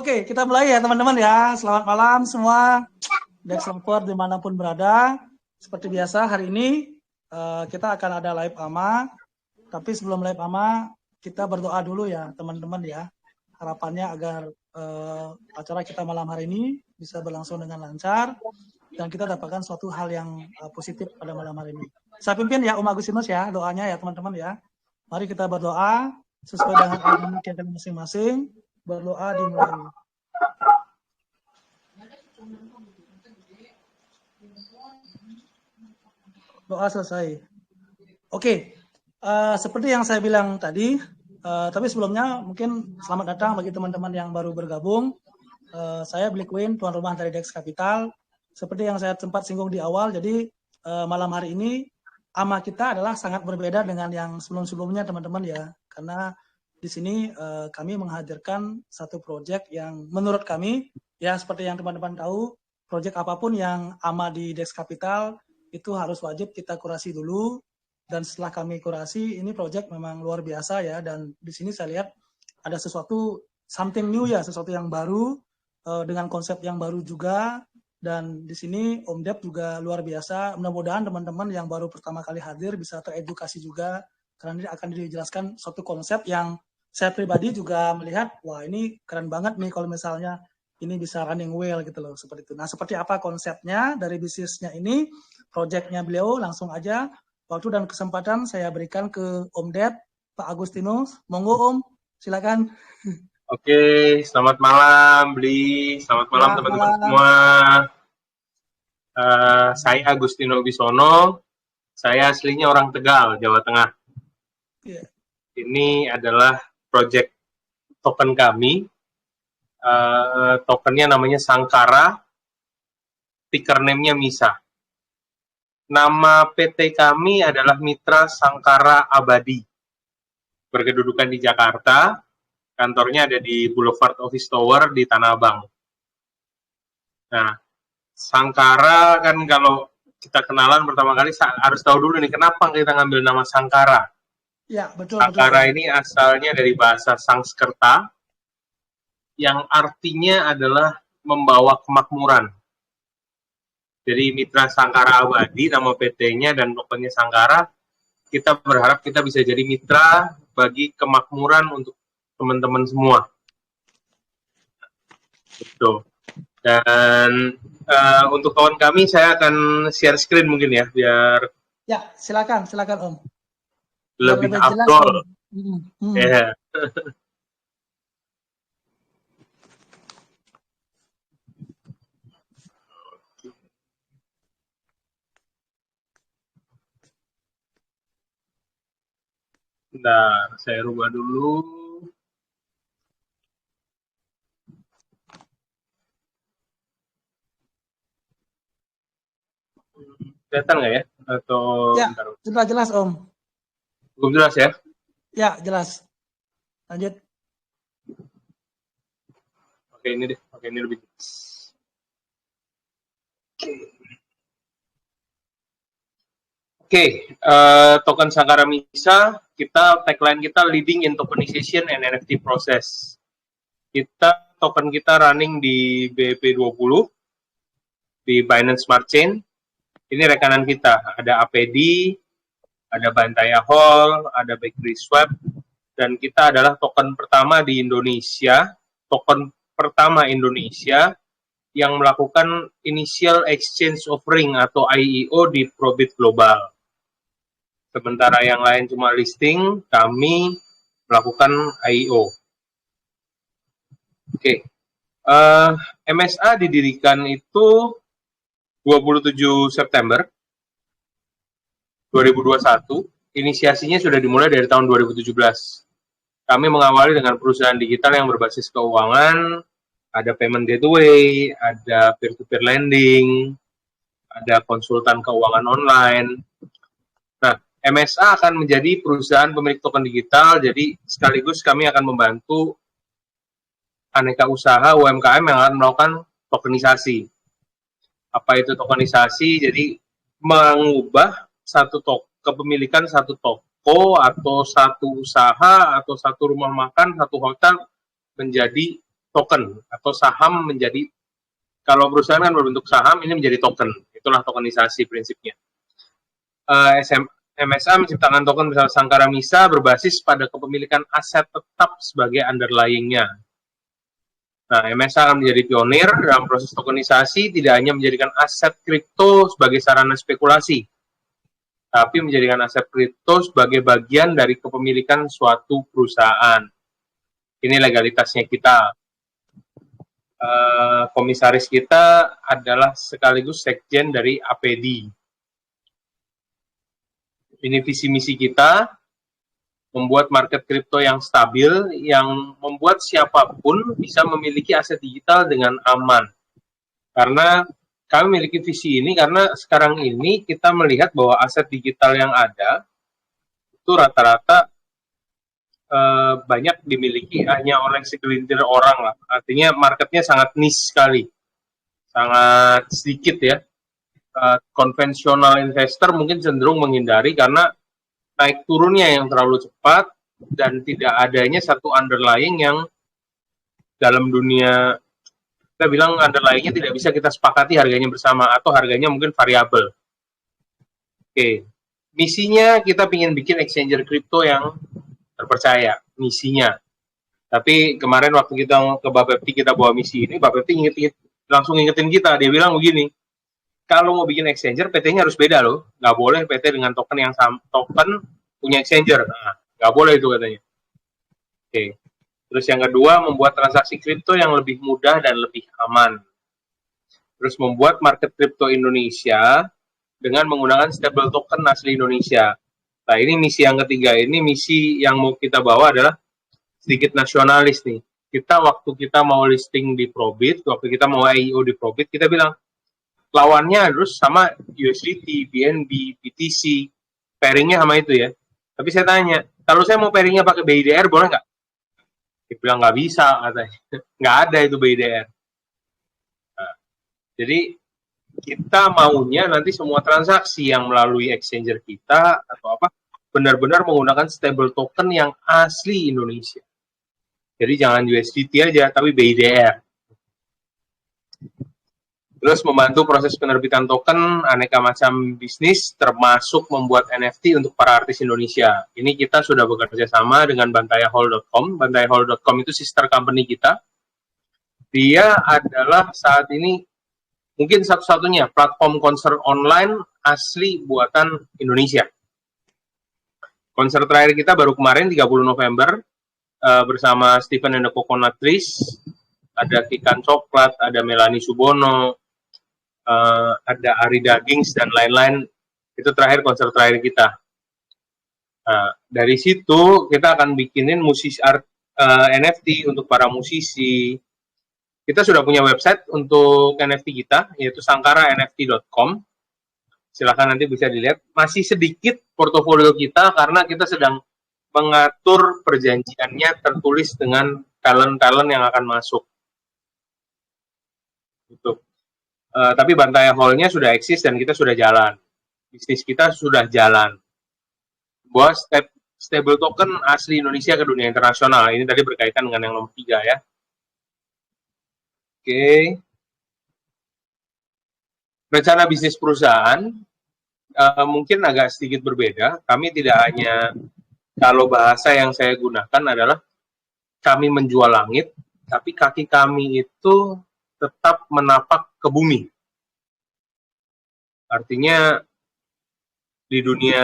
Oke, kita mulai ya teman-teman ya. Selamat malam semua, Dex Lover dimanapun berada. Seperti biasa hari ini kita akan ada live AMA. Tapi sebelum live AMA, kita berdoa dulu ya teman-teman ya. Harapannya agar acara kita malam hari ini bisa berlangsung dengan lancar dan kita dapatkan suatu hal yang positif pada malam hari ini. Saya pimpin ya Om Agustinus ya doanya ya teman-teman ya. Mari kita berdoa sesuai dengan agama kita masing-masing. Berdoa dimulai. Doa selesai. Oke, seperti yang saya bilang tadi, tapi sebelumnya mungkin selamat datang bagi teman-teman yang baru bergabung. Saya Black Queen, tuan rumah dari Dex Capital. Seperti yang saya sempat singgung di awal, jadi malam hari ini AMA kita adalah sangat berbeda dengan yang sebelum-sebelumnya teman-teman ya, karena di sini kami menghadirkan satu proyek yang menurut kami, ya seperti yang teman-teman tahu, proyek apapun yang AMA di Dex Capital itu harus wajib kita kurasi dulu. Dan setelah kami kurasi, ini proyek memang luar biasa ya. Dan di sini saya lihat ada sesuatu something new ya, sesuatu yang baru dengan konsep yang baru juga. Dan di sini Om Dep juga luar biasa. Mudah-mudahan teman-teman yang baru pertama kali hadir bisa teredukasi juga. Karena ini akan dijelaskan suatu konsep yang saya pribadi juga melihat, wah ini keren banget nih kalau misalnya ini bisa running well gitu loh, seperti itu. Nah, seperti apa konsepnya dari bisnisnya ini, proyeknya beliau, langsung aja waktu dan kesempatan saya berikan ke Om Dep, Pak Agustinus. Monggo Om, silakan. Oke, selamat malam Bli, selamat malam teman-teman semua. Saya Agustino Bisono, saya aslinya orang Tegal, Jawa Tengah. Yeah. Ini adalah project token kami, tokennya namanya Sangkara, ticker name-nya MISA. Nama PT kami adalah Mitra Sangkara Abadi, berkedudukan di Jakarta, kantornya ada di Boulevard Office Tower di Tanah Abang. Nah, Sangkara kan kalau kita kenalan pertama kali harus tahu dulu nih kenapa kita ngambil nama Sangkara. Ya, betul. Sangkara ini asalnya dari bahasa Sanskerta yang artinya adalah membawa kemakmuran. Jadi Mitra Sangkara Abadi nama PT-nya dan tokennya Sangkara, kita berharap kita bisa jadi mitra bagi kemakmuran untuk teman-teman semua. Betul. Dan untuk kawan kami saya akan share screen mungkin ya biar. Ya, silakan Om. Lebih afdol. Ya. Bentar, saya rubah dulu. Kelihatan nggak ya? Atau ya, sudah jelas Om. Cukup jelas ya? Ya, jelas. Lanjut. Oke, ini deh. Oke, ini lebih jelas. Oke, token Sangkara MISA, tagline kita leading in tokenization and NFT process. Token kita running di BEP20, di Binance Smart Chain. Ini rekanan kita, ada APD, ada Bantaya Hall, ada Bakery Swap, dan kita adalah token pertama di Indonesia, yang melakukan Initial Exchange Offering atau IEO di Probit Global. Sementara yang lain cuma listing, kami melakukan IEO. Oke. MSA didirikan itu 27 September 2021, inisiasinya sudah dimulai dari tahun 2017. Kami mengawali dengan perusahaan digital yang berbasis keuangan, ada payment gateway, ada peer-to-peer lending, ada konsultan keuangan online. Nah, MSA akan menjadi perusahaan pemilik token digital, jadi sekaligus kami akan membantu aneka usaha UMKM yang akan melakukan tokenisasi. Apa itu tokenisasi? Jadi mengubah kepemilikan satu toko atau satu usaha atau satu rumah makan, satu hotel menjadi token atau saham menjadi, kalau perusahaan kan berbentuk saham, ini menjadi token. Itulah tokenisasi prinsipnya. MSA menciptakan token misalnya Sangkara Misa berbasis pada kepemilikan aset tetap sebagai underlying-nya. Nah, MSA akan menjadi pionir dalam proses tokenisasi, tidak hanya menjadikan aset kripto sebagai sarana spekulasi, tapi menjadikan aset kripto sebagai bagian dari kepemilikan suatu perusahaan. Ini legalitasnya kita. Komisaris kita adalah sekaligus sekjen dari APD. Ini visi misi kita, membuat market kripto yang stabil, yang membuat siapapun bisa memiliki aset digital dengan aman. Karena kami memiliki visi ini karena sekarang ini kita melihat bahwa aset digital yang ada itu rata-rata banyak dimiliki hanya oleh segelintir orang lah. Artinya marketnya sangat niche sekali, sangat sedikit ya. Konvensional investor mungkin cenderung menghindari karena naik turunnya yang terlalu cepat dan tidak adanya satu underlying yang dalam dunia kita bilang underlying-nya tidak bisa kita sepakati harganya bersama atau harganya mungkin variabel. Oke, misinya kita ingin bikin exchanger kripto yang terpercaya, misinya. Tapi kemarin waktu kita ke Bapepti kita bawa misi ini, Bapepti langsung ingetin kita, dia bilang begini, kalau mau bikin exchanger, PT-nya harus beda loh. Nggak boleh PT dengan token yang sama, token punya exchanger. Nah, nggak boleh itu katanya. Oke. Terus yang kedua, membuat transaksi kripto yang lebih mudah dan lebih aman. Terus membuat market kripto Indonesia dengan menggunakan stable token asli Indonesia. Nah, ini misi yang ketiga. Ini misi yang mau kita bawa adalah sedikit nasionalis nih. Waktu kita mau listing di Probit, waktu kita mau IEO di Probit, kita bilang, lawannya harus sama USDT, BNB, BTC, pairingnya sama itu ya. Tapi saya tanya, kalau saya mau pairingnya pakai BIDR boleh nggak? Dia bilang nggak bisa katanya, nggak ada itu BIDR. Nah, jadi kita maunya nanti semua transaksi yang melalui exchanger kita atau apa benar-benar menggunakan stable token yang asli Indonesia. Jadi jangan USDT aja, tapi BIDR. Terus membantu proses penerbitan token, aneka macam bisnis, termasuk membuat NFT untuk para artis Indonesia. Ini kita sudah bekerja sama dengan bantayahall.com. Bantayahall.com itu sister company kita. Dia adalah saat ini mungkin satu-satunya platform konser online asli buatan Indonesia. Konser terakhir kita baru kemarin, 30 November, bersama Stephen and the Coconut Trees. Ada Kikan Coklat, ada Melanie Subono, ada Ari Dagings dan lain-lain. Itu terakhir konser terakhir kita. Nah, dari situ kita akan bikinin NFT untuk para musisi. Kita sudah punya website untuk NFT kita, yaitu sangkaranft.com. Silahkan nanti bisa dilihat. Masih sedikit portofolio kita karena kita sedang mengatur perjanjiannya tertulis dengan talent-talent yang akan masuk. Gitu. Tapi Bantaya Hall-nya sudah eksis dan kita sudah jalan. Bisnis kita sudah jalan. Buat stable token asli Indonesia ke dunia internasional. Ini tadi berkaitan dengan yang nomor 3 ya. Oke. Rencana bisnis perusahaan mungkin agak sedikit berbeda. Kami tidak hanya, kalau bahasa yang saya gunakan adalah kami menjual langit, tapi kaki kami itu tetap menapak ke bumi. Artinya di dunia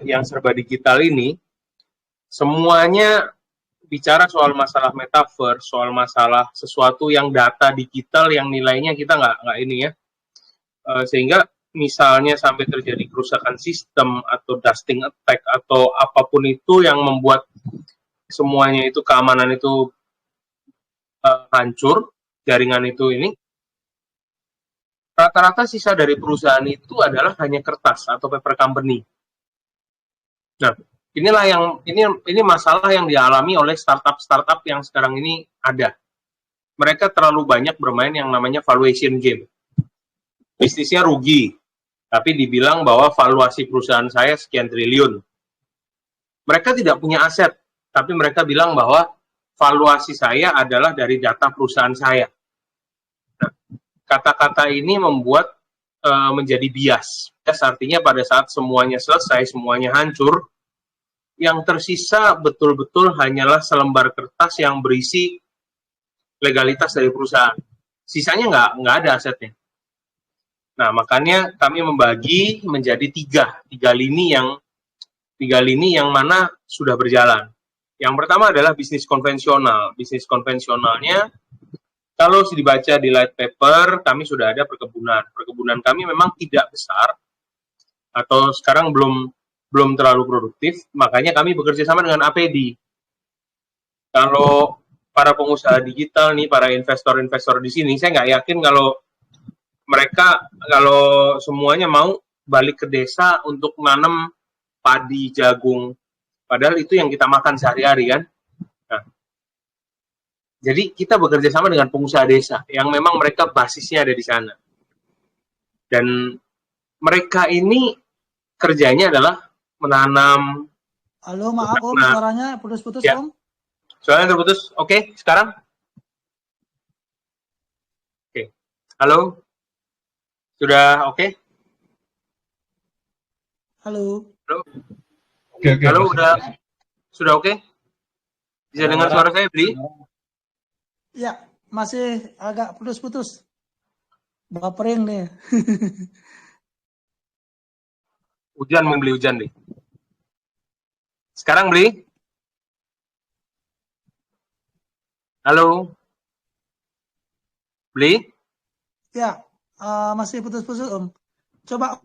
yang serba digital ini, semuanya bicara soal masalah metaverse, soal masalah sesuatu yang data digital yang nilainya kita nggak ini ya. Sehingga misalnya sampai terjadi kerusakan sistem atau dusting attack atau apapun itu yang membuat semuanya itu keamanan itu hancur, jaringan itu ini, rata-rata sisa dari perusahaan itu adalah hanya kertas atau paper company. Nah, inilah yang ini masalah yang dialami oleh startup yang sekarang ini ada. Mereka terlalu banyak bermain yang namanya valuation game. Bisnisnya rugi, tapi dibilang bahwa valuasi perusahaan saya sekian triliun. Mereka tidak punya aset, tapi mereka bilang bahwa valuasi saya adalah dari data perusahaan saya. Nah, kata-kata ini membuat menjadi bias. Bias artinya pada saat semuanya selesai, semuanya hancur, yang tersisa betul-betul hanyalah selembar kertas yang berisi legalitas dari perusahaan. Sisanya nggak ada asetnya. Nah, makanya kami membagi menjadi tiga lini yang mana sudah berjalan. Yang pertama adalah bisnis konvensional. Bisnis konvensionalnya, kalau dibaca di light paper, kami sudah ada perkebunan. Perkebunan kami memang tidak besar, atau sekarang belum terlalu produktif, makanya kami bekerja sama dengan APD. Kalau para pengusaha digital nih, para investor-investor di sini, saya nggak yakin kalau mereka, kalau semuanya mau balik ke desa untuk nanam padi, jagung, padahal itu yang kita makan sehari-hari kan. Nah, jadi kita bekerja sama dengan pengusaha desa yang memang mereka basisnya ada di sana. Dan mereka ini kerjanya adalah menanam. Halo, maaf Om, suaranya putus-putus ya. Om. Suaranya terputus. Oke, sekarang? Oke. Halo? Sudah oke? Halo. Halo? Oke. Halo, sudah oke? Bisa dengar suara saya, Bli? Ya, masih agak putus-putus. Bapering nih. Hujan, membeli hujan nih. Sekarang, Bli? Halo? Bli? Ya, masih putus-putus Om. Coba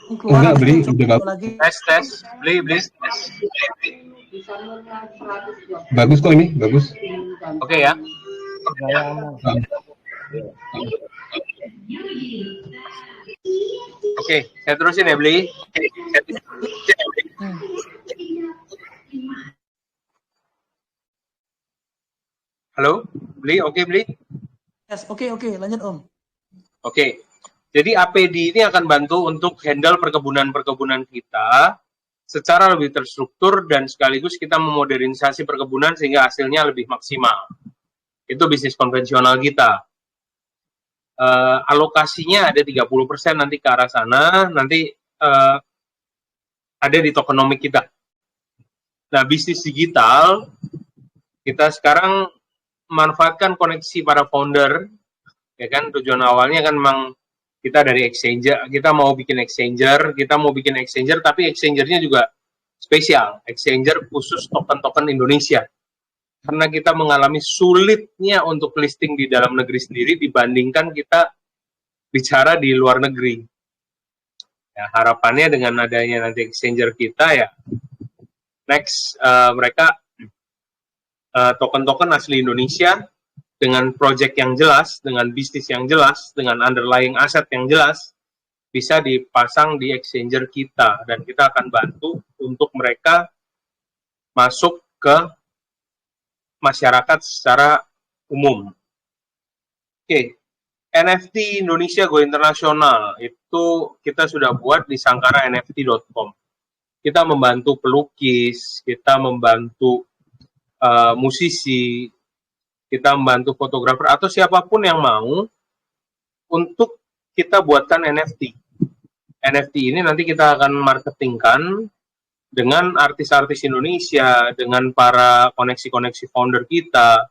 enggak, Bli, udah lagi. Tes. Bli. Bagus kok ini, bagus. Oke ya. Oke, saya terusin ya, Bli. Halo, Bli, oke, Bli? Yes, oke, lanjut Om. Oke, jadi APD ini akan bantu untuk handle perkebunan-perkebunan kita secara lebih terstruktur dan sekaligus kita memodernisasi perkebunan sehingga hasilnya lebih maksimal. Itu bisnis konvensional kita. Alokasinya ada 30% nanti ke arah sana, nanti ada di tokenomic kita. Nah, bisnis digital, kita sekarang memanfaatkan koneksi para founder, ya kan, tujuan awalnya kan memang kita dari exchanger, kita mau bikin exchanger, tapi exchangernya juga spesial, exchanger khusus token-token Indonesia. Karena kita mengalami sulitnya untuk listing di dalam negeri sendiri dibandingkan kita bicara di luar negeri. Ya, harapannya dengan adanya nanti exchanger kita ya, next mereka token-token asli Indonesia dengan project yang jelas, dengan bisnis yang jelas, dengan underlying aset yang jelas, bisa dipasang di exchanger kita, dan kita akan bantu untuk mereka masuk ke masyarakat secara umum. Oke, NFT Indonesia Go Internasional, itu kita sudah buat di sangkara-nft.com. Kita membantu pelukis, kita membantu musisi, kita membantu fotografer atau siapapun yang mau untuk kita buatkan NFT. NFT ini nanti kita akan marketingkan dengan artis-artis Indonesia, dengan para koneksi-koneksi founder kita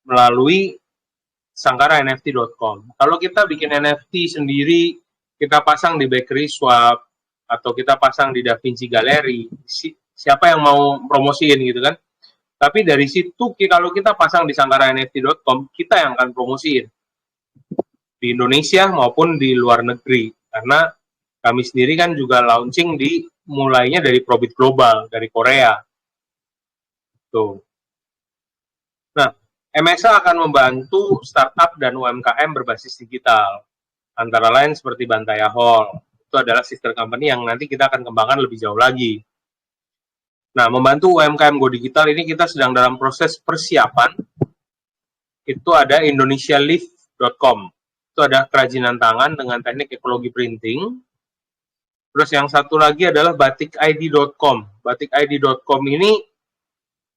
melalui sangkara-nft.com. Kalau kita bikin NFT sendiri, kita pasang di Bakery Swap atau kita pasang di Da Vinci Gallery, siapa yang mau promosiin gitu kan? Tapi dari situ, kalau kita pasang di sangkara-nft.com, kita yang akan promosiin di Indonesia maupun di luar negeri. Karena kami sendiri kan juga launching mulainya dari Probit Global, dari Korea. Tuh. Nah, MSA akan membantu startup dan UMKM berbasis digital. Antara lain seperti Bantaya Hall. Itu adalah sister company yang nanti kita akan kembangkan lebih jauh lagi. Nah, membantu UMKM Go Digital ini kita sedang dalam proses persiapan. Itu ada indonesialift.com. Itu ada kerajinan tangan dengan teknik ekologi printing. Terus yang satu lagi adalah batikid.com. Batikid.com ini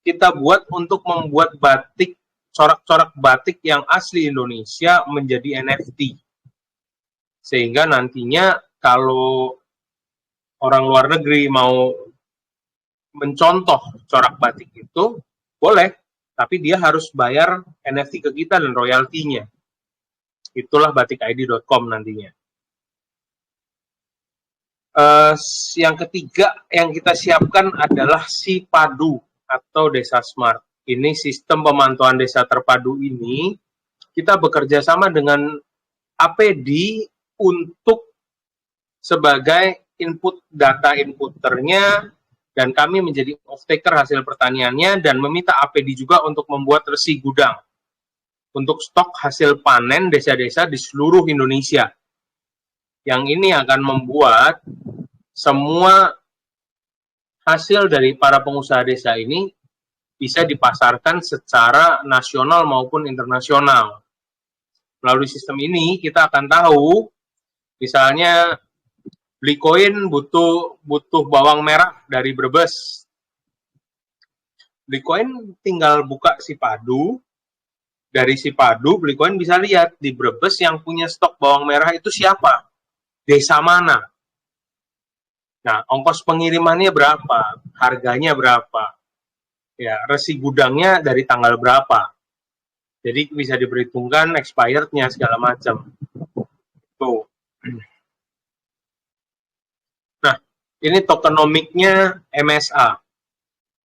kita buat untuk membuat batik, corak-corak batik yang asli Indonesia menjadi NFT. Sehingga nantinya kalau orang luar negeri mau mencontoh corak batik itu, boleh, tapi dia harus bayar NFT ke kita dan royaltinya. Itulah batikid.com nantinya. Yang ketiga yang kita siapkan adalah Sipadu atau Desa Smart. Ini sistem pemantauan desa terpadu ini kita bekerja sama dengan APD untuk sebagai input data inputernya, dan kami menjadi off-taker hasil pertaniannya dan meminta APD juga untuk membuat resi gudang untuk stok hasil panen desa-desa di seluruh Indonesia. Yang ini akan membuat semua hasil dari para pengusaha desa ini bisa dipasarkan secara nasional maupun internasional. Melalui sistem ini kita akan tahu, misalnya beli koin butuh bawang merah dari Brebes. Beli koin tinggal buka Sipadu, dari Sipadu beli koin bisa lihat di Brebes yang punya stok bawang merah itu siapa, desa mana. Nah, ongkos pengirimannya berapa, harganya berapa, ya, resi gudangnya dari tanggal berapa. Jadi bisa diperhitungkan expirednya segala macam. Tuh. Nah, ini tokenomiknya MSA.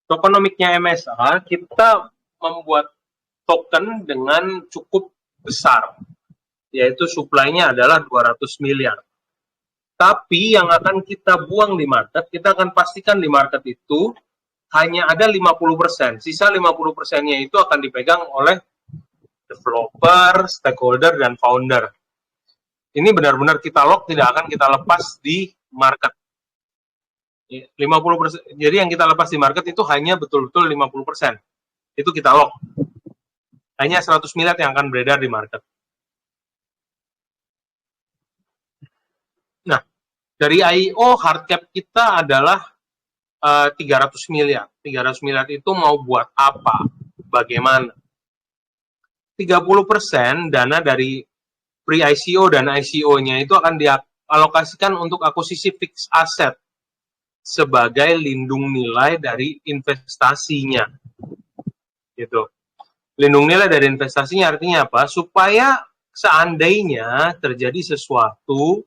Tokenomiknya MSA, kita membuat token dengan cukup besar, yaitu supply-nya adalah 200 miliar. Tapi yang akan kita buang di market, kita akan pastikan di market itu hanya ada 50%. Sisa 50%-nya itu akan dipegang oleh developer, stakeholder, dan founder. Ini benar-benar kita lock, tidak akan kita lepas di market. 50%. Jadi yang kita lepas di market itu hanya betul-betul 50%. Itu kita lock. Hanya 100 miliar yang akan beredar di market. Nah, dari IEO hard cap kita adalah 300 miliar. 300 miliar itu mau buat apa? Bagaimana? 30% dana dari pre-ICO dan ICO-nya itu akan dialokasikan untuk akuisisi fixed asset sebagai lindung nilai dari investasinya. Gitu. Lindung nilai dari investasinya artinya apa? Supaya seandainya terjadi sesuatu,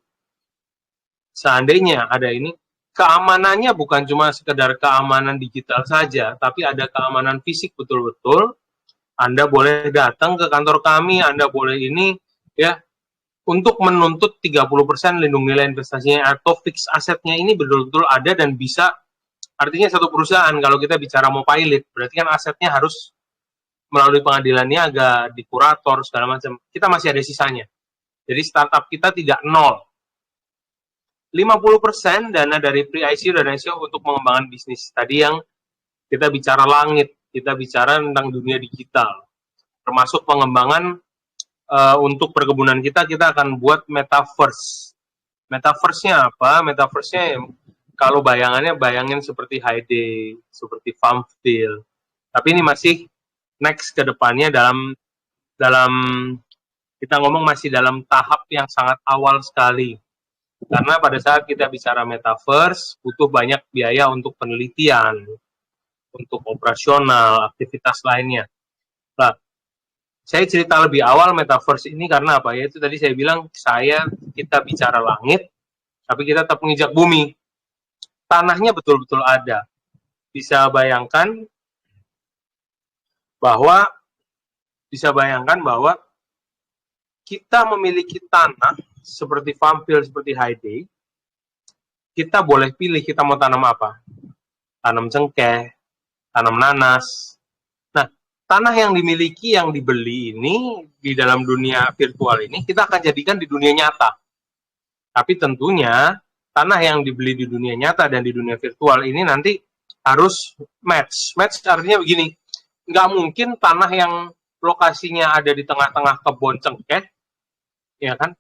seandainya ada ini, keamanannya bukan cuma sekedar keamanan digital saja, tapi ada keamanan fisik betul-betul. Anda boleh datang ke kantor kami, Anda boleh ini, ya, untuk menuntut 30% lindung nilai investasinya atau fixed asetnya ini betul-betul ada dan bisa, artinya satu perusahaan, kalau kita bicara mau pilot, berarti kan asetnya harus melalui pengadilan niaga, di kurator, segala macam. Kita masih ada sisanya. Jadi startup kita tidak nol. 50% dana dari pre-ICO dan ICO untuk mengembangkan bisnis. Tadi yang kita bicara langit, kita bicara tentang dunia digital. Termasuk pengembangan untuk perkebunan kita akan buat metaverse. Metaverse-nya apa? Metaverse-nya kalau bayangin seperti Hyde, seperti Farmville. Tapi ini masih next ke depannya dalam kita ngomong masih dalam tahap yang sangat awal sekali. Karena pada saat kita bicara metaverse, butuh banyak biaya untuk penelitian, untuk operasional, aktivitas lainnya. Nah, saya cerita lebih awal metaverse ini karena apa? Yaitu tadi saya bilang, kita bicara langit, tapi kita tetap menginjak bumi. Tanahnya betul-betul ada. Bisa bayangkan bahwa kita memiliki tanah seperti Farmville, seperti Hyde, kita boleh pilih kita mau tanam apa. Tanam cengkeh, tanam nanas. Nah, tanah yang dimiliki, yang dibeli ini di dalam dunia virtual ini, kita akan jadikan di dunia nyata. Tapi tentunya, tanah yang dibeli di dunia nyata dan di dunia virtual ini nanti harus match. Match artinya begini, nggak mungkin tanah yang lokasinya ada di tengah-tengah kebun cengkeh, ya kan?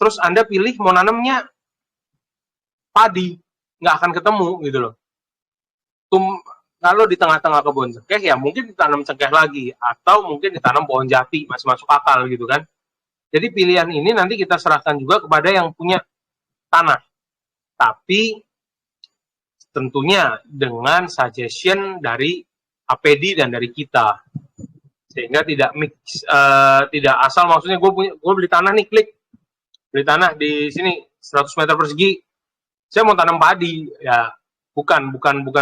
Terus Anda pilih mau nanamnya padi, nggak akan ketemu gitu loh. Kalau di tengah-tengah kebun cengkeh ya mungkin ditanam cengkeh lagi, atau mungkin ditanam pohon jati, masih masuk akal gitu kan. Jadi pilihan ini nanti kita serahkan juga kepada yang punya tanah, tapi tentunya dengan suggestion dari APD dan dari kita, sehingga tidak mix, tidak asal, maksudnya gue beli tanah nih, klik beli tanah di sini 100 meter persegi, saya mau tanam padi, ya bukan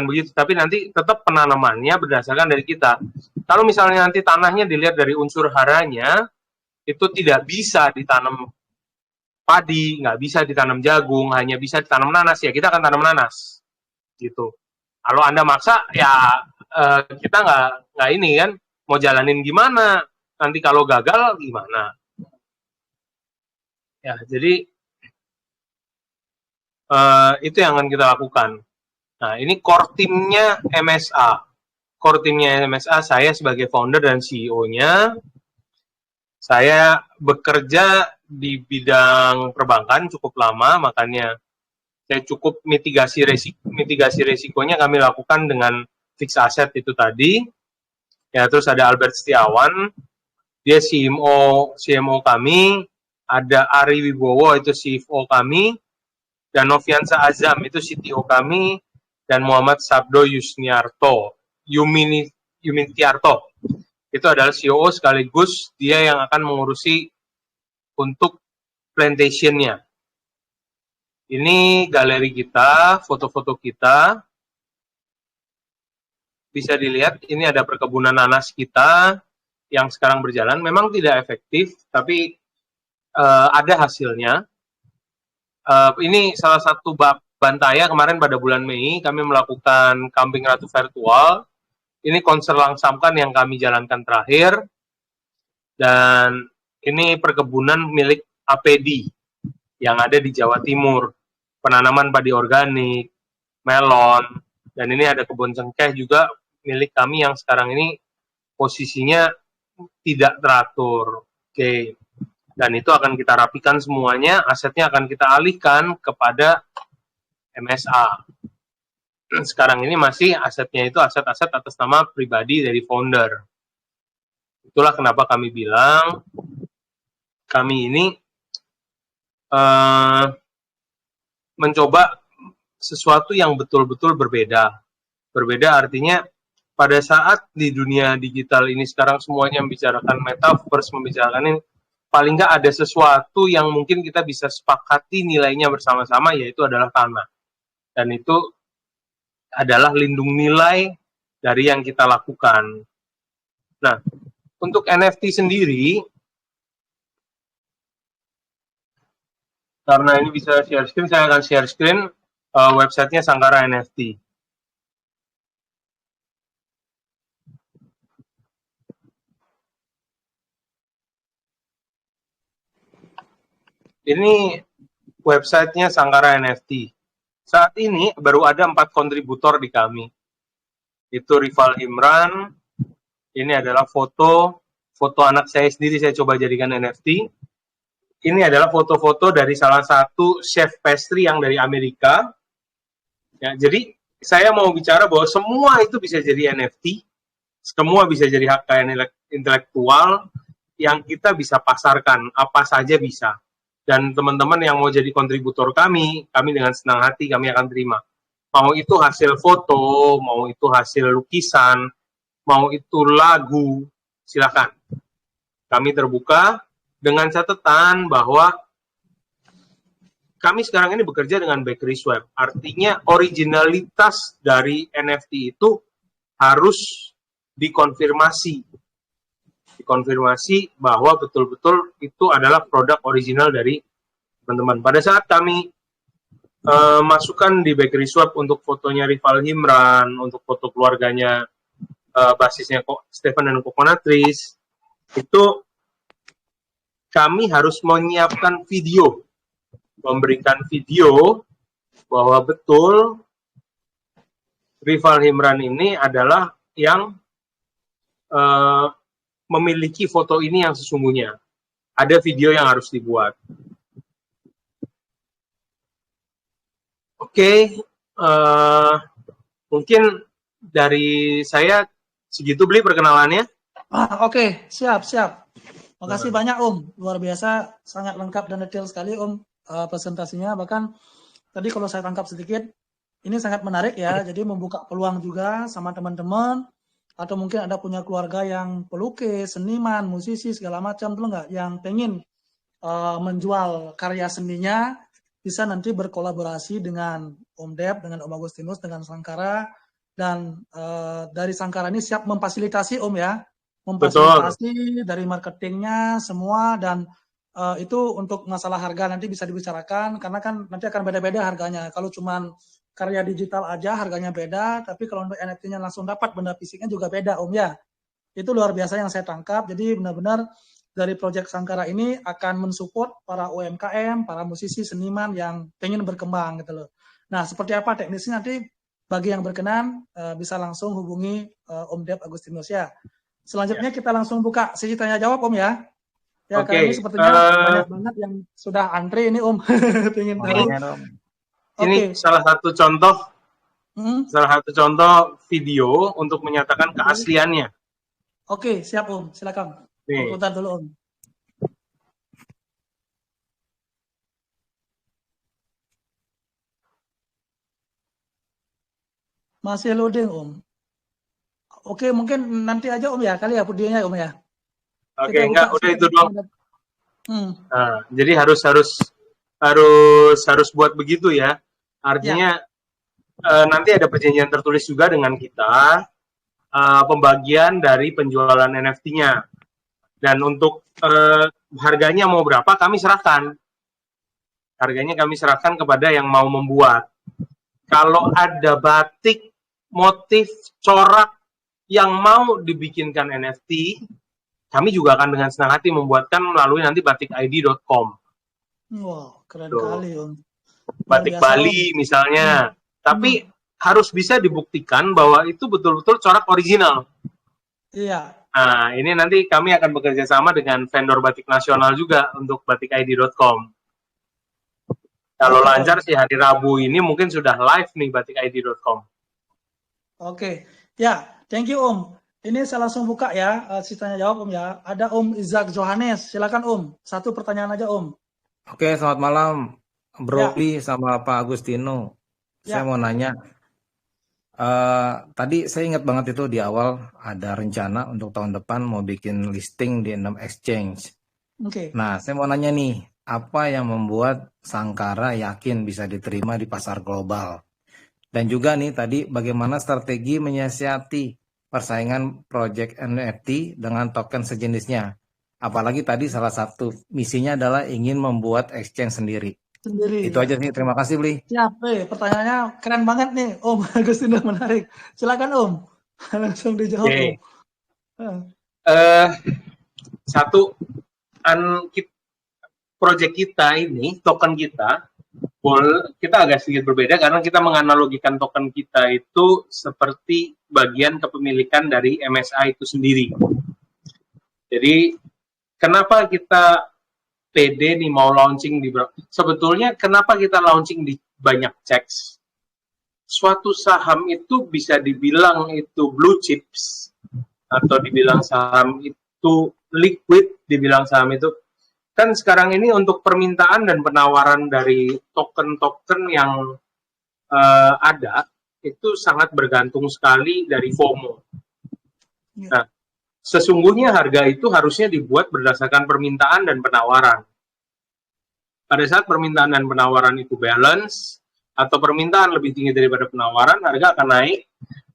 begitu, tapi nanti tetap penanamannya berdasarkan dari kita. Kalau misalnya nanti tanahnya dilihat dari unsur haranya, itu tidak bisa ditanam padi, nggak bisa ditanam jagung, hanya bisa ditanam nanas, ya kita akan tanam nanas gitu. Kalau Anda maksa, ya kita nggak ini kan, mau jalanin gimana, nanti kalau gagal gimana. Ya, jadi itu yang akan kita lakukan. Nah, ini core timnya MSA. Core timnya MSA, saya sebagai founder dan CEO-nya, saya bekerja di bidang perbankan cukup lama, makanya saya cukup mitigasi resikonya kami lakukan dengan fixed asset itu tadi. Ya, terus ada Albert Setiawan, dia CMO kami, ada Ari Wibowo, itu CFO kami, dan Noviansa Azam, itu CTO kami, dan Muhammad Sabdo Yumintiarto, itu adalah CEO sekaligus dia yang akan mengurusi untuk plantation-nya. Ini galeri kita, foto-foto kita. Bisa dilihat, ini ada perkebunan nanas kita yang sekarang berjalan. Memang tidak efektif, tapi ada hasilnya. Ini salah satu Bantaya, kemarin pada bulan Mei, kami melakukan Kambing Ratu virtual. Ini konser Langsamkan yang kami jalankan terakhir. Dan ini perkebunan milik APD yang ada di Jawa Timur. Penanaman padi organik, melon, dan ini ada kebun cengkeh juga milik kami yang sekarang ini posisinya tidak teratur. Oke. Dan itu akan kita rapikan semuanya, asetnya akan kita alihkan kepada MSA. Sekarang ini masih asetnya itu aset-aset atas nama pribadi dari founder. Itulah kenapa kami bilang kami ini mencoba sesuatu yang betul-betul berbeda. Berbeda artinya pada saat di dunia digital ini sekarang semuanya membicarakan metaverse, membicarakan ini, paling nggak ada sesuatu yang mungkin kita bisa sepakati nilainya bersama-sama, yaitu adalah tanah. Dan itu adalah lindung nilai dari yang kita lakukan. Nah, untuk NFT sendiri, karena ini bisa share screen, saya akan share screen websitenya Sangkara NFT. Ini websitenya Sangkara NFT. Saat ini baru ada 4 kontributor di kami. Itu Rival Imran, ini adalah foto anak saya sendiri, saya coba jadikan NFT. Ini adalah foto-foto dari salah satu chef pastry yang dari Amerika. Ya, jadi saya mau bicara bahwa semua itu bisa jadi NFT, semua bisa jadi hak kekayaan intelektual yang kita bisa pasarkan, apa saja bisa. Dan teman-teman yang mau jadi kontributor kami dengan senang hati kami akan terima. Mau itu hasil foto, mau itu hasil lukisan, mau itu lagu, silakan. Kami terbuka dengan catatan bahwa kami sekarang ini bekerja dengan bakery swap. Artinya originalitas dari NFT itu harus dikonfirmasi. Dikonfirmasi bahwa betul-betul itu adalah produk original dari teman-teman. Pada saat kami masukkan di bakery swap untuk fotonya Rival Himran, untuk foto keluarganya basisnya Stefan dan Coconatrice, itu kami harus menyiapkan video, memberikan video bahwa betul Rival Himran ini adalah yang memiliki foto ini yang sesungguhnya. Ada video yang harus dibuat. Oke, mungkin dari saya segitu beli perkenalannya. Oke, siap. Makasih banyak Om, luar biasa, sangat lengkap dan detail sekali Om presentasinya. Bahkan tadi kalau saya tangkap sedikit, ini sangat menarik ya. Jadi membuka peluang juga sama teman-teman, atau mungkin ada punya keluarga yang pelukis, seniman, musisi segala macam, tuh nggak, yang pengen menjual karya seninya, bisa nanti berkolaborasi dengan Om Dep, dengan Om Agustinus, dengan Sangkara, dan dari Sangkara ini siap memfasilitasi Om ya, memfasilitasi dari marketingnya semua, dan itu untuk masalah harga nanti bisa dibicarakan, karena kan nanti akan beda-beda harganya. Kalau cuman karya digital aja harganya beda, tapi kalau untuk NFT-nya langsung dapat, benda fisiknya juga beda Om ya. Itu luar biasa yang saya tangkap. Jadi benar-benar dari proyek Sangkara ini akan mensupport para UMKM, para musisi, seniman yang pengen berkembang gitu loh. Nah, seperti apa teknisnya nanti bagi yang berkenan bisa langsung hubungi Om Dep Agustinus ya. Selanjutnya kita langsung buka sesi tanya jawab Om ya. Ya, karena ini sepertinya banyak banget yang sudah antri ini Om. Pengen tahu. Ini salah satu contoh video untuk menyatakan keasliannya. Oke, siap Om, silakan. Putar dulu Om. Masih loading Om. Oke, mungkin nanti aja Om ya, kali ya videonya Om ya. Oke, enggak, udah itu doang. Nah, jadi harus buat begitu ya. Artinya nanti ada perjanjian tertulis juga dengan kita, pembagian dari penjualan NFT-nya. Dan untuk harganya mau berapa kami serahkan. Harganya kami serahkan kepada yang mau membuat. Kalau ada batik, motif, corak yang mau dibikinkan NFT, kami juga akan dengan senang hati membuatkan melalui nanti batikid.com. Wow, keren kali Om. Batik Bali misalnya. Tapi harus bisa dibuktikan bahwa itu betul-betul corak original. Iya. Nah, ini nanti kami akan bekerja sama dengan vendor batik nasional juga untuk batikid.com. Kalau lancar sih hari Rabu ini mungkin sudah live nih batikid.com. Oke. Ya, thank you Om. Ini saya langsung buka ya, tanya jawab Om ya. Ada Om Izak Johannes, silakan Om. Satu pertanyaan aja Om. Oke, selamat malam Bro Li sama Pak Agustino. Saya mau nanya, tadi saya ingat banget itu di awal ada rencana untuk tahun depan mau bikin listing di 6 exchange. Nah, saya mau nanya nih, apa yang membuat Sangkara yakin bisa diterima di pasar global? Dan juga nih tadi bagaimana strategi menyiasati persaingan project NFT dengan token sejenisnya. Apalagi tadi salah satu misinya adalah ingin membuat exchange sendiri. Itu aja sih, terima kasih Bli. Siap, pertanyaannya keren banget nih Om Agustinus, menarik. Silakan Om, langsung dijawab Om. Satu, project kita ini, token kita agak sedikit berbeda karena kita menganalogikan token kita itu seperti bagian kepemilikan dari MSI itu sendiri. Jadi kenapa kita pede nih mau launching di sebetulnya kenapa kita launching di banyak checks? Suatu saham itu bisa dibilang itu blue chips atau dibilang saham itu liquid, dibilang saham itu kan sekarang ini untuk permintaan dan penawaran dari token-token yang ada itu sangat bergantung sekali dari FOMO. Nah, sesungguhnya harga itu harusnya dibuat berdasarkan permintaan dan penawaran. Pada saat permintaan dan penawaran itu balance, atau permintaan lebih tinggi daripada penawaran, harga akan naik.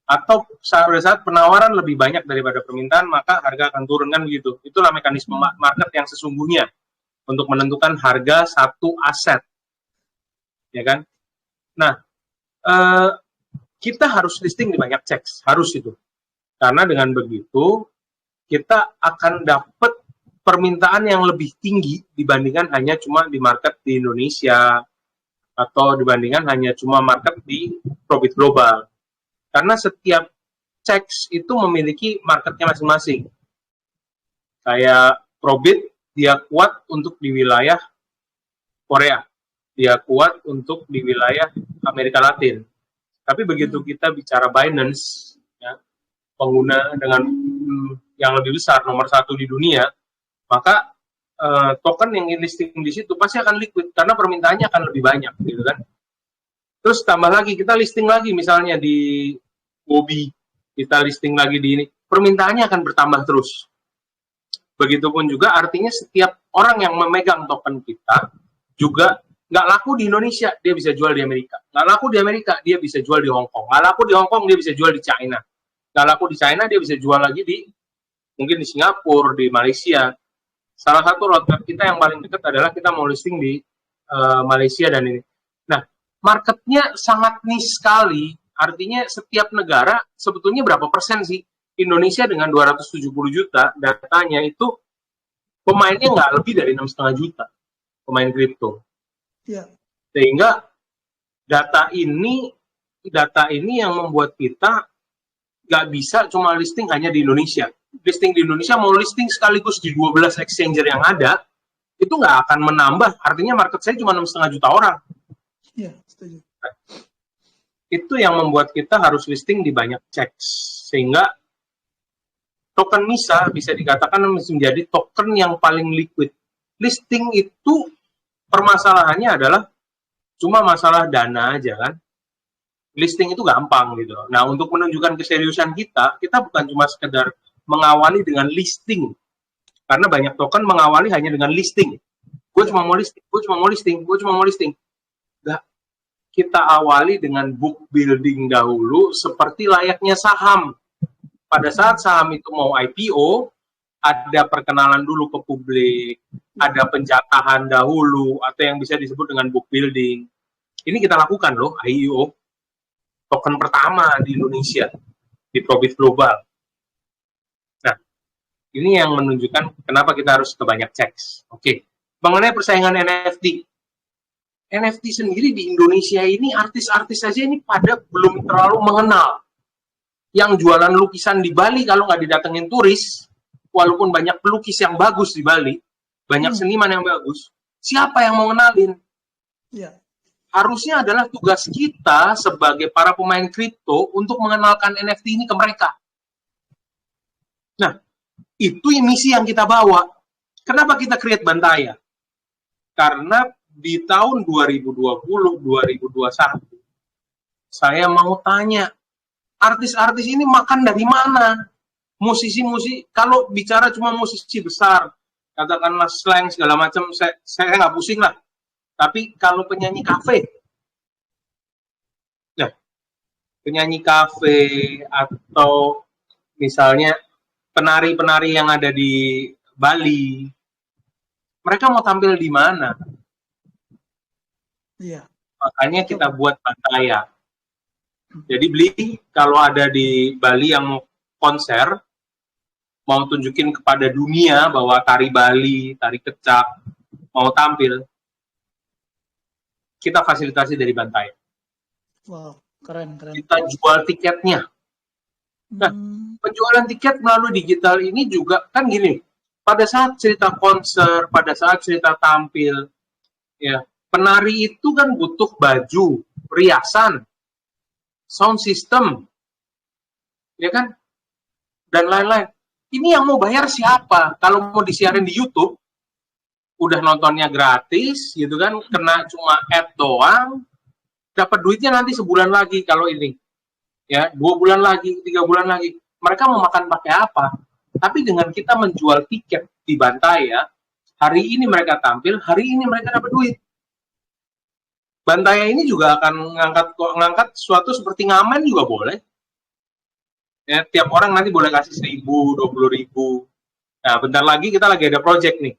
Atau pada saat penawaran lebih banyak daripada permintaan, maka harga akan turun, kan begitu. Itulah mekanisme market yang sesungguhnya untuk menentukan harga satu aset. Ya kan? Nah, kita harus listing di banyak checks, harus itu. Karena dengan begitu, kita akan dapat permintaan yang lebih tinggi dibandingkan hanya cuma di market di Indonesia atau dibandingkan hanya cuma market di Probit global. Karena setiap checks itu memiliki marketnya masing-masing. Kayak Probit, dia kuat untuk di wilayah Korea. dia kuat untuk di wilayah Amerika Latin. Tapi begitu kita bicara Binance, ya, pengguna dengan yang lebih besar, nomor 1 di dunia, maka token yang listing di situ pasti akan liquid karena permintaannya akan lebih banyak, gitu kan. Terus tambah lagi, kita listing lagi misalnya di Bobby, kita listing lagi di ini, permintaannya akan bertambah terus. Begitupun juga artinya setiap orang yang memegang token kita juga nggak laku di Indonesia, dia bisa jual di Amerika. Nggak laku di Amerika, dia bisa jual di Hong Kong. Nggak laku di Hong Kong, dia bisa jual di China. Nggak laku di China, dia bisa jual lagi di mungkin di Singapura, di Malaysia. Salah satu roadmap kita yang paling dekat adalah kita mau listing di Malaysia dan ini. Nah, marketnya sangat niche sekali. Artinya setiap negara sebetulnya berapa persen sih? Indonesia dengan 270 juta, datanya itu pemainnya nggak lebih dari 6,5 juta pemain kripto. Ya. Sehingga data ini yang membuat kita nggak bisa cuma listing hanya di Indonesia. Listing di Indonesia mau listing sekaligus di 12 exchanger yang ada, itu nggak akan menambah. Artinya market saya cuma 6,5 juta orang. Iya, setuju. Nah, itu yang membuat kita harus listing di banyak checks. Sehingga token MISA bisa dikatakan menjadi token yang paling liquid. Listing itu permasalahannya adalah cuma masalah dana aja kan. Listing itu gampang gitu. Nah, untuk menunjukkan keseriusan kita bukan cuma sekedar mengawali dengan listing. Karena banyak token mengawali hanya dengan listing. Gue cuma mau listing. Nggak. Kita awali dengan book building dahulu seperti layaknya saham. Pada saat saham itu mau IPO, ada perkenalan dulu ke publik, ada penjatahan dahulu, atau yang bisa disebut dengan book building. Ini kita lakukan loh, IEO. Token pertama di Indonesia, di Probit Global. Nah, ini yang menunjukkan kenapa kita harus ke banyak checks. Oke. Mengenai persaingan NFT. NFT sendiri di Indonesia ini, artis-artis saja ini pada belum terlalu mengenal. Yang jualan lukisan di Bali kalau nggak didatengin turis, walaupun banyak pelukis yang bagus di Bali, banyak seniman yang bagus, siapa yang mau kenalin? Iya. Harusnya adalah tugas kita sebagai para pemain kripto untuk mengenalkan NFT ini ke mereka. Nah, itu misi yang kita bawa. Kenapa kita create Bantaya? Karena di tahun 2020-2021, saya mau tanya, artis-artis ini makan dari mana? Musisi-musisi, kalau bicara cuma musisi besar, katakanlah slang segala macam, saya nggak pusing lah. Tapi kalau penyanyi kafe, nah, penyanyi kafe atau misalnya penari-penari yang ada di Bali, mereka mau tampil di mana? Iya. Makanya kita buat Bantaya. Jadi beli kalau ada di Bali yang mau konser, mau tunjukin kepada dunia bahwa tari Bali, tari kecak, mau tampil, kita fasilitasi dari Bantaya. Wow, keren. Kita jual tiketnya. Nah, penjualan tiket melalui digital ini juga kan gini, pada saat cerita konser, pada saat cerita tampil, ya penari itu kan butuh baju, riasan, sound system, ya kan, dan lain-lain. Ini yang mau bayar siapa? Kalau mau disiarin di YouTube, udah nontonnya gratis, gitu kan, kena cuma ad doang, dapat duitnya nanti sebulan lagi kalau ini, ya 2 bulan lagi, 3 bulan lagi. Mereka mau makan pakai apa? Tapi dengan kita menjual tiket di Bantaya, hari ini mereka tampil, hari ini mereka dapat duit. Bantaya ini juga akan ngangkat sesuatu seperti ngamen juga boleh. Ya, tiap orang nanti boleh kasih 1.000, 20.000. Nah, bentar lagi kita lagi ada project nih.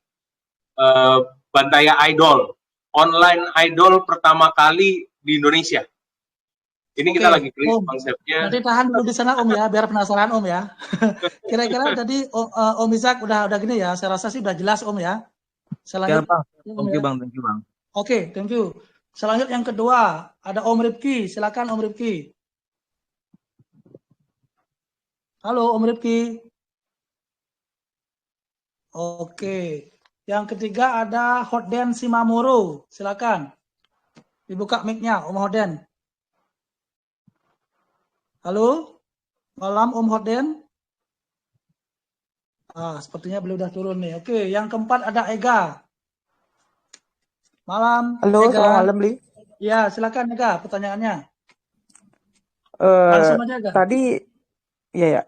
Bantaya Idol. Online idol pertama kali di Indonesia. Ini kita lagi klik konsepnya. Nanti tahan dulu di sana Om ya, biar penasaran Om ya. Kira-kira tadi Om Ishak udah gini ya, saya rasa sih udah jelas Om ya. Selanjutnya, Thank you Bang. Oke, thank you. Selanjutnya yang kedua, ada Om Rifki. Silakan Om Rifki. Halo Om Rifki. Oke. Yang ketiga ada Hotden Simamoro. Silakan. Dibuka mic-nya, Om Hoden. Halo, malam Om Hoden. Sepertinya beliau udah turun nih. Oke, yang keempat ada Ega. Malam, Halo, Ega. selamat malam, Li. Ya, silakan Ega, pertanyaannya. Langsung aja, Ega. Ya.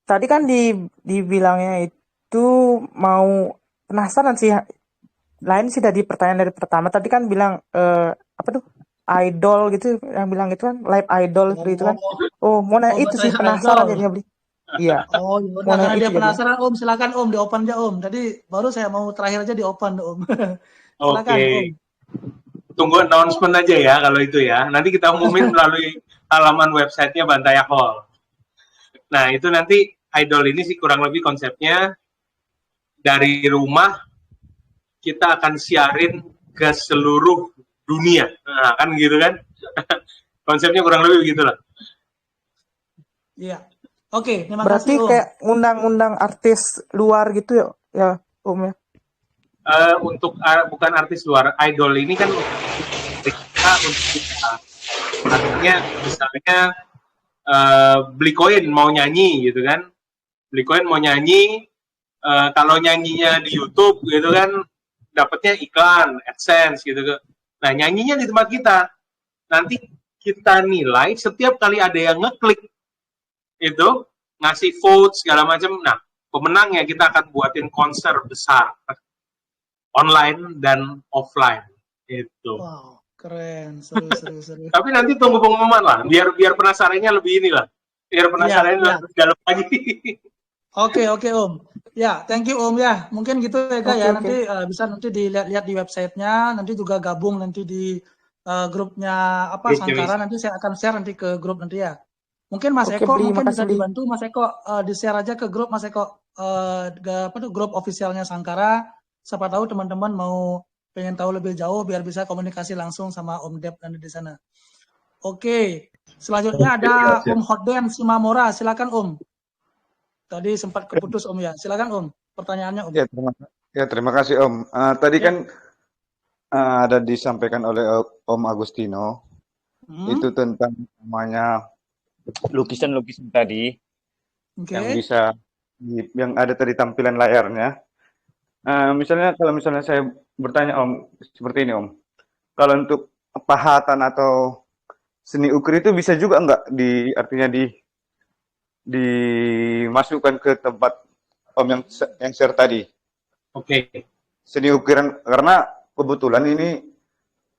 Tadi kan dibilangnya itu mau penasaran sih. Lain sih dari pertanyaan dari pertama. Tadi kan bilang apa tuh? Idol gitu, yang bilang itu kan live idol seperti itu kan. Mau nanya itu sih, penasaran jadinya, Bli. Iya. Karena dia penasaran Om, silakan Om, di open aja Om. Tadi baru saya mau terakhir aja di open Om. Silakan Om. Tunggu announcement aja ya kalau itu ya. Nanti kita umumin melalui halaman websitenya Bantaya Hall. Nah, itu nanti idol ini sih kurang lebih konsepnya dari rumah kita akan siarin ke seluruh dunia. Nah, kan gitu kan? Konsepnya kurang lebih begitu lah. Iya. Oke, terima Berarti kasih Om. kayak undang-undang artis luar gitu ya Om ya? Untuk bukan artis luar, idol ini kan untuk kita. Artinya misalnya beli koin mau nyanyi gitu kan, beli koin mau nyanyi, kalau nyanyinya di YouTube gitu kan dapatnya iklan, AdSense gitu. Nah, nyanyinya di tempat kita, nanti kita nilai setiap kali ada yang ngeklik itu ngasih vote segala macam. Nah, pemenangnya kita akan buatin konser besar online dan offline itu. Wow, keren, seru. Tapi nanti tunggu pengumuman lah, biar penasarannya lebih inilah, biar penasarannya lebih dalam lagi. Oke Om. Ya, thank you Om ya. Mungkin gitu ya Kak ya. Nanti bisa nanti dilihat di websitenya, nanti juga gabung nanti di grupnya Sangkara. Nanti saya akan share nanti ke grup nanti ya. Mungkin Mas Eko mungkin bisa dibantu Mas Eko di-share aja ke grup Mas Eko grup officialnya Sangkara. Siapa tahu teman-teman mau pengen tahu lebih jauh biar bisa komunikasi langsung sama Om Dep nanti di sana. Oke. Selanjutnya ada Om Hoden Simamora. Silakan Om. Tadi sempat keputus Om ya. Silakan Om. Pertanyaannya Om. Terima kasih Om. Tadi kan ada disampaikan oleh Om Agustino itu tentang namanya lukisan-lukisan tadi yang bisa yang ada tadi tampilan layarnya. Misalnya kalau misalnya saya bertanya Om seperti ini Om, kalau untuk pahatan atau seni ukir itu bisa juga enggak artinya dimasukkan ke tempat Om yang share tadi? Oke. Seni ukiran, karena kebetulan ini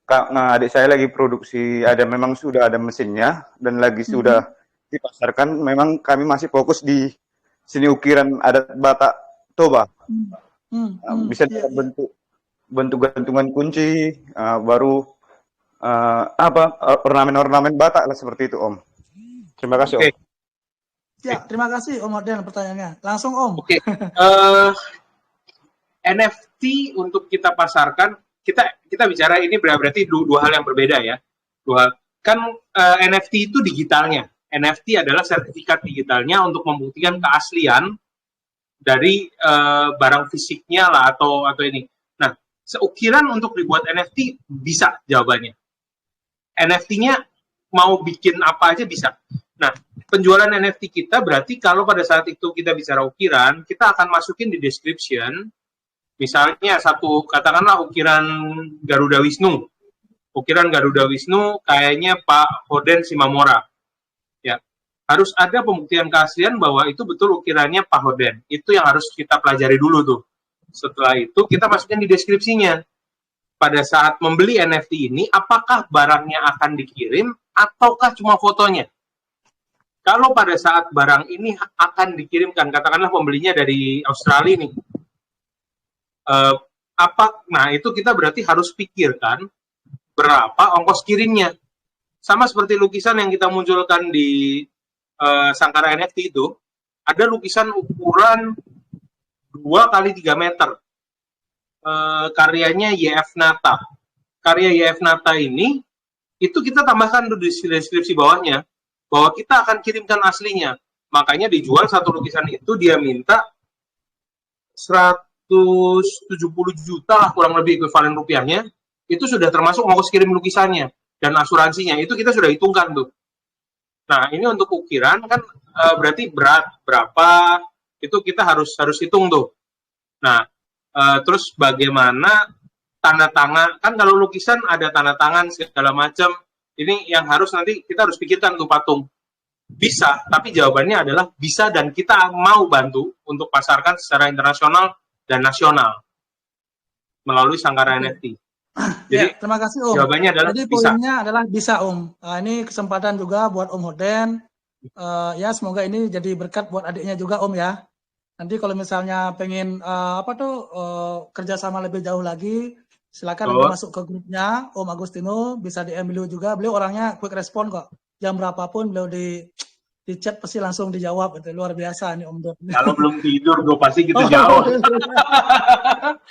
adik saya lagi produksi, memang sudah ada mesinnya dan lagi sudah dipasarkan. Memang kami masih fokus di seni ukiran adat Batak Toba. Bisa bentuk gantungan kunci, baru ornamen-ornamen Batak lah seperti itu Om. Terima kasih Om. Ya, terima kasih Om Hoden pertanyaannya. Langsung Om. Oke. NFT untuk kita pasarkan, kita bicara ini berarti dua hal yang berbeda ya. NFT itu digitalnya. NFT adalah sertifikat digitalnya untuk membuktikan keaslian dari barang fisiknya lah atau ini. Nah, seukiran untuk dibuat NFT bisa jawabannya. NFT-nya mau bikin apa aja bisa. Nah, penjualan NFT kita berarti kalau pada saat itu kita bicara ukiran, kita akan masukin di description, misalnya katakanlah ukiran Garuda Wisnu. Ukiran Garuda Wisnu kayaknya Pak Hoden Simamora. Ya, harus ada pembuktian keaslian bahwa itu betul ukirannya Pak Hoden. Itu yang harus kita pelajari dulu tuh. Setelah itu kita masukin di deskripsinya. Pada saat membeli NFT ini, apakah barangnya akan dikirim ataukah cuma fotonya? Kalau pada saat barang ini akan dikirimkan, katakanlah pembelinya dari Australia nih, nah itu kita berarti harus pikirkan berapa ongkos kirimnya. Sama seperti lukisan yang kita munculkan di Sangkara NFT itu, ada lukisan ukuran 2x3 meter, karyanya YF Nata. Karya YF Nata ini, itu kita tambahkan di deskripsi bawahnya, bahwa kita akan kirimkan aslinya. Makanya dijual satu lukisan itu dia minta 170 juta lah kurang lebih ekuivalen rupiahnya itu sudah termasuk ongkos kirim lukisannya dan asuransinya, itu kita sudah hitungkan tuh. Nah, ini untuk ukiran kan berarti berat berapa, itu kita harus hitung tuh. Nah, terus bagaimana tanda tangan, kan kalau lukisan ada tanda tangan segala macam, ini yang harus nanti kita harus pikirkan tuh patung. Bisa, tapi jawabannya adalah bisa dan kita mau bantu untuk pasarkan secara internasional dan nasional melalui Sangkara NFT. Jadi, ya, terima kasih Om. Jawabannya adalah jadi bisa. poinnya adalah bisa Om. Ini kesempatan juga buat Om Hoden. Ya semoga ini jadi berkat buat adiknya juga Om ya. Nanti kalau misalnya pengen kerjasama lebih jauh lagi, silakan nanti masuk ke grupnya Om Agustino, bisa DM beliau juga. Beliau orangnya quick respon kok. Jam berapapun beliau di chat pasti langsung dijawab. Itu luar biasa nih Om Dot. Kalau belum tidur gue pasti gitu jawab.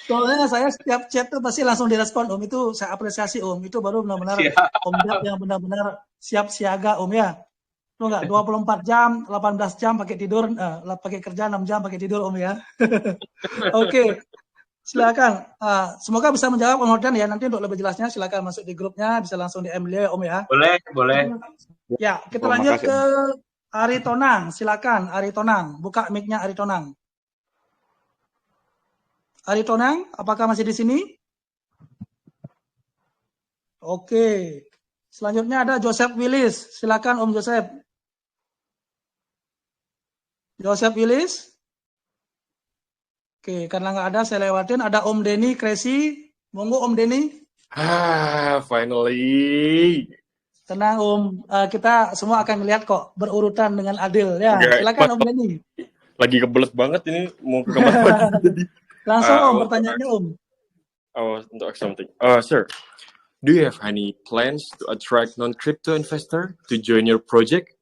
Soalnya saya setiap chat tuh pasti langsung direspon Om. Itu saya apresiasi Om. Itu baru benar-benar Om Dot yang benar-benar siap siaga Om ya. Lu enggak 24 jam, 18 jam pakai tidur, pakai kerja 6 jam pakai tidur Om ya. Oke. Silakan. Semoga bisa menjawab Om Hoden ya. Nanti untuk lebih jelasnya silakan masuk di grupnya, bisa langsung DM beliau Om ya. Boleh. Ya, kita lanjut ke Ari Tonang. Silakan Ari Tonang. Buka mic-nya Ari Tonang. Ari Tonang, apakah masih di sini? Oke. Selanjutnya ada Joseph Willis. Silakan Om Joseph. Joseph Willis. Oke, karena nggak ada, saya lewatin. Ada Om Denny Kresi. Monggo Om Denny. Finally. Tenang Om, kita semua akan melihat kok berurutan dengan adil ya. Silakan Om Denny. Lagi kebelet banget ini mau ke kamar mandi. Langsung Om, pertanyaannya Om. Untuk something. Sir, do you have any plans to attract non-crypto investor to join your project?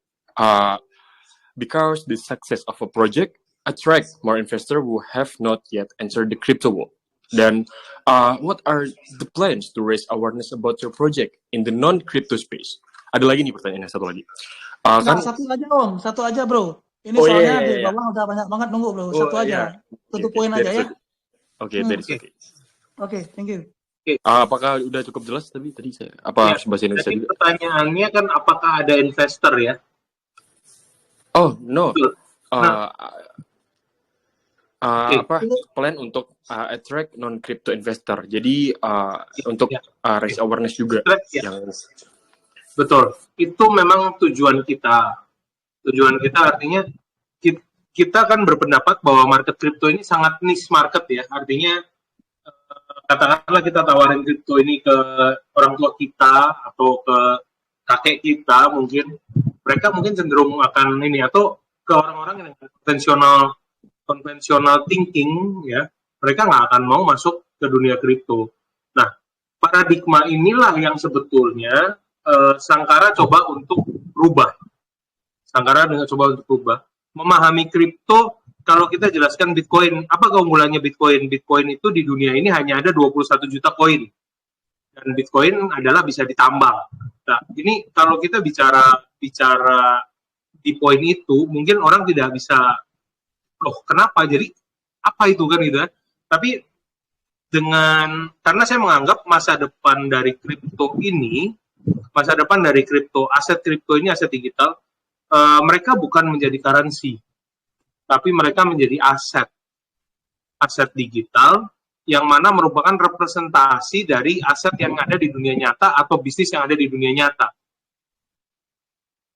Because the success of a project attract more investor who have not yet entered the crypto world. Then, what are the plans to raise awareness about your project in the non-crypto space? Ada lagi nih pertanyaannya, satu lagi. Satu aja Om, satu aja Bro. Ini soalnya di bawah udah banyak banget nunggu Bro. Satu aja, tutup poin aja ya. Oke, that's okay. Oke, thank you. Apakah udah cukup jelas tadi saya? Apa harus bahasa Indonesia juga? Pertanyaannya kan apakah ada investor ya? Oh, no. Plan untuk attract non-crypto investor. Jadi untuk raise awareness juga. Betul. Itu memang tujuan kita. Tujuan kita artinya kita kan berpendapat bahwa market kripto ini sangat niche market ya. Artinya katakanlah kita tawarin kripto ini ke orang tua kita atau ke kakek kita mungkin. Mereka mungkin cenderung akan ini, atau ke orang-orang yang konvensional thinking ya, mereka nggak akan mau masuk ke dunia kripto. Nah, paradigma inilah yang sebetulnya Sangkara coba untuk rubah. Memahami kripto, kalau kita jelaskan Bitcoin, apa keunggulannya Bitcoin? Bitcoin itu di dunia ini hanya ada 21 juta koin. Dan Bitcoin adalah bisa ditambang. Nah, ini kalau kita bicara di poin itu, mungkin orang tidak bisa, loh kenapa? Jadi apa itu kan gitu kan? Tapi karena saya menganggap masa depan dari kripto ini, aset kripto ini, aset digital, mereka bukan menjadi currency, tapi mereka menjadi aset digital yang mana merupakan representasi dari aset yang ada di dunia nyata atau bisnis yang ada di dunia nyata.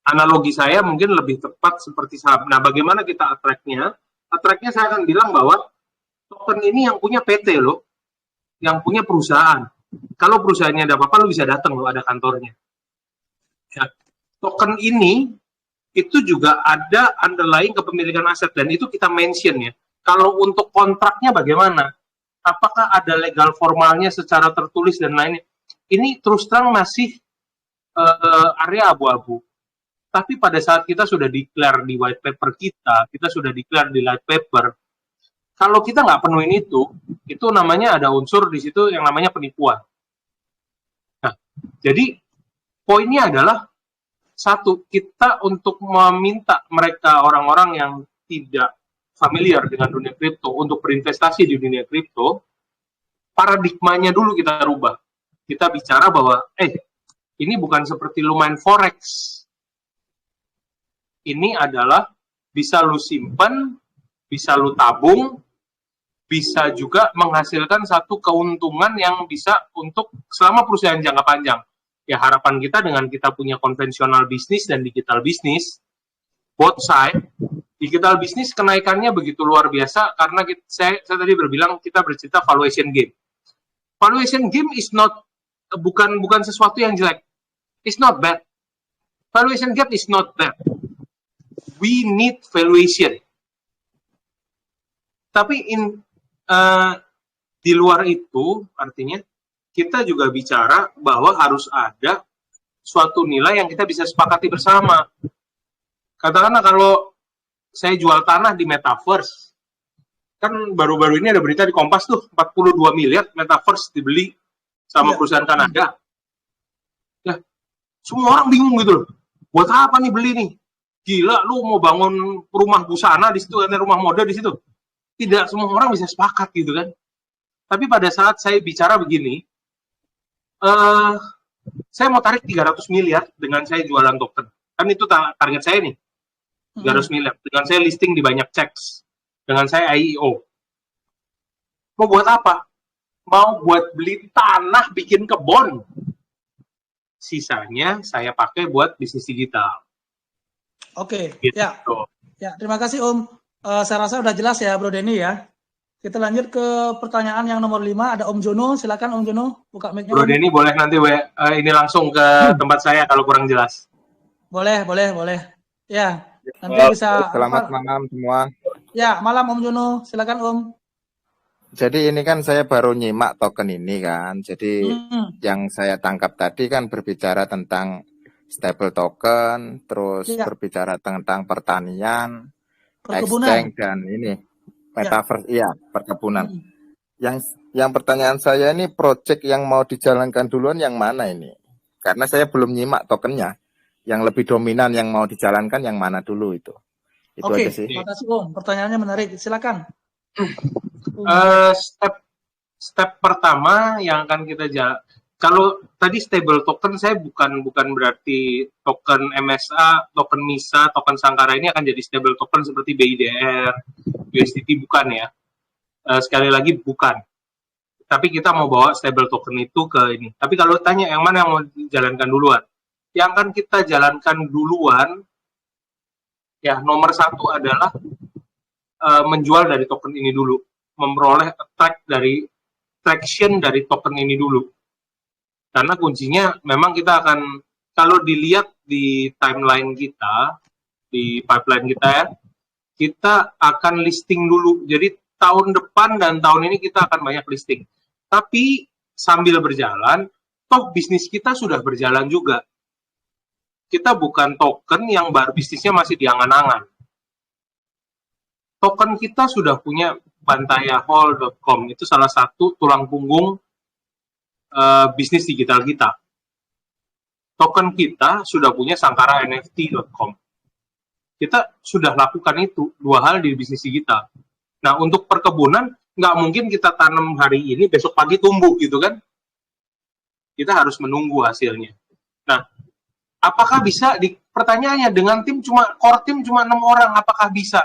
Analogi saya mungkin lebih tepat seperti saham. Nah, bagaimana kita attract-nya? Attract-nya saya akan bilang bahwa token ini yang punya PT loh, yang punya perusahaan. Kalau perusahaannya ada apa-apa, lo bisa datang loh, ada kantornya. Ya. Token ini itu juga ada underlying kepemilikan aset, dan itu kita mention ya. Kalau untuk kontraknya bagaimana? Apakah ada legal formalnya secara tertulis dan lainnya? Ini terus terang masih area abu-abu. Tapi pada saat kita sudah declare di white paper kita sudah declare di light paper, kalau kita nggak penuhin itu namanya ada unsur di situ yang namanya penipuan. Nah, jadi poinnya adalah satu, kita untuk meminta mereka orang-orang yang tidak familiar dengan dunia kripto untuk berinvestasi di dunia kripto, paradigmanya dulu kita rubah. kita bicara bahwa, ini bukan seperti lu main forex. Ini adalah bisa lu simpen, bisa lu tabung, bisa juga menghasilkan satu keuntungan yang bisa untuk selama perusahaan jangka panjang. Ya harapan kita dengan kita punya konvensional bisnis dan digital bisnis, both side, digital bisnis kenaikannya begitu luar biasa karena saya tadi berbilang kita bercerita valuation game. Valuation game is not bukan sesuatu yang jelek. It's not bad. Valuation gap is not bad. We need valuation. Tapi di luar itu, artinya kita juga bicara bahwa harus ada suatu nilai yang kita bisa sepakati bersama. Katakanlah kalau saya jual tanah di Metaverse, kan baru-baru ini ada berita di Kompas tuh, 42 miliar Metaverse dibeli sama perusahaan Kanada. Ya, semua orang bingung gitu loh. Buat apa nih beli nih? Gila, lu mau bangun rumah busana di situ, ada rumah mode di situ. Tidak semua orang bisa sepakat gitu kan. Tapi pada saat saya bicara begini, saya mau tarik 300 miliar dengan saya jualan token. Kan itu target saya nih. 300 miliar. Dengan saya listing di banyak checks. Dengan saya IEO. Mau buat apa? Mau buat beli tanah, bikin kebun. Sisanya saya pakai buat bisnis digital. Oke, gitu. Ya, terima kasih Om. Saya rasa udah jelas ya Bro Denny ya. Kita lanjut ke pertanyaan yang nomor 5. Ada Om Jono, silakan Om Jono, buka mic-nya. Bro Denny boleh nanti ini langsung ke tempat saya kalau kurang jelas. Boleh. Ya, nanti bisa. Selamat malam semua. Ya, malam Om Jono, silakan Om. Jadi ini kan saya baru nyimak token ini kan. Jadi yang saya tangkap tadi kan berbicara tentang stable token, terus berbicara tentang pertanian, exchange dan ini metaverse, perkebunan. Yang pertanyaan saya ini project yang mau dijalankan duluan yang mana ini? Karena saya belum nyimak tokennya. Yang lebih dominan yang mau dijalankan yang mana dulu itu? Oke, terima kasih Om. Pertanyaannya menarik. Silakan. Step pertama yang akan kita jalan. Kalau tadi stable token saya bukan berarti token MSA, token MISA, token Sangkara ini akan jadi stable token seperti BIDR, USDT bukan ya. Sekali lagi bukan. Tapi kita mau bawa stable token itu ke ini. Tapi kalau tanya yang mana yang mau dijalankan duluan? Yang akan kita jalankan duluan ya nomor 1 adalah menjual dari token ini dulu, memperoleh traction dari token ini dulu. Karena kuncinya memang kita akan, kalau dilihat di timeline kita, di pipeline kita ya, kita akan listing dulu. Jadi tahun depan dan tahun ini kita akan banyak listing. Tapi sambil berjalan, toh bisnis kita sudah berjalan juga. Kita bukan token yang baru bisnisnya masih diangan-angan. Token kita sudah punya bantayahall.com, itu salah satu tulang punggung bisnis digital kita. Token kita sudah punya sangkara-nft.com. Kita sudah lakukan itu, 2 hal di bisnis digital. Nah, untuk perkebunan, nggak mungkin kita tanam hari ini, besok pagi tumbuh gitu kan. Kita harus menunggu hasilnya. Nah, apakah bisa, pertanyaannya dengan core tim cuma 6 orang, apakah bisa?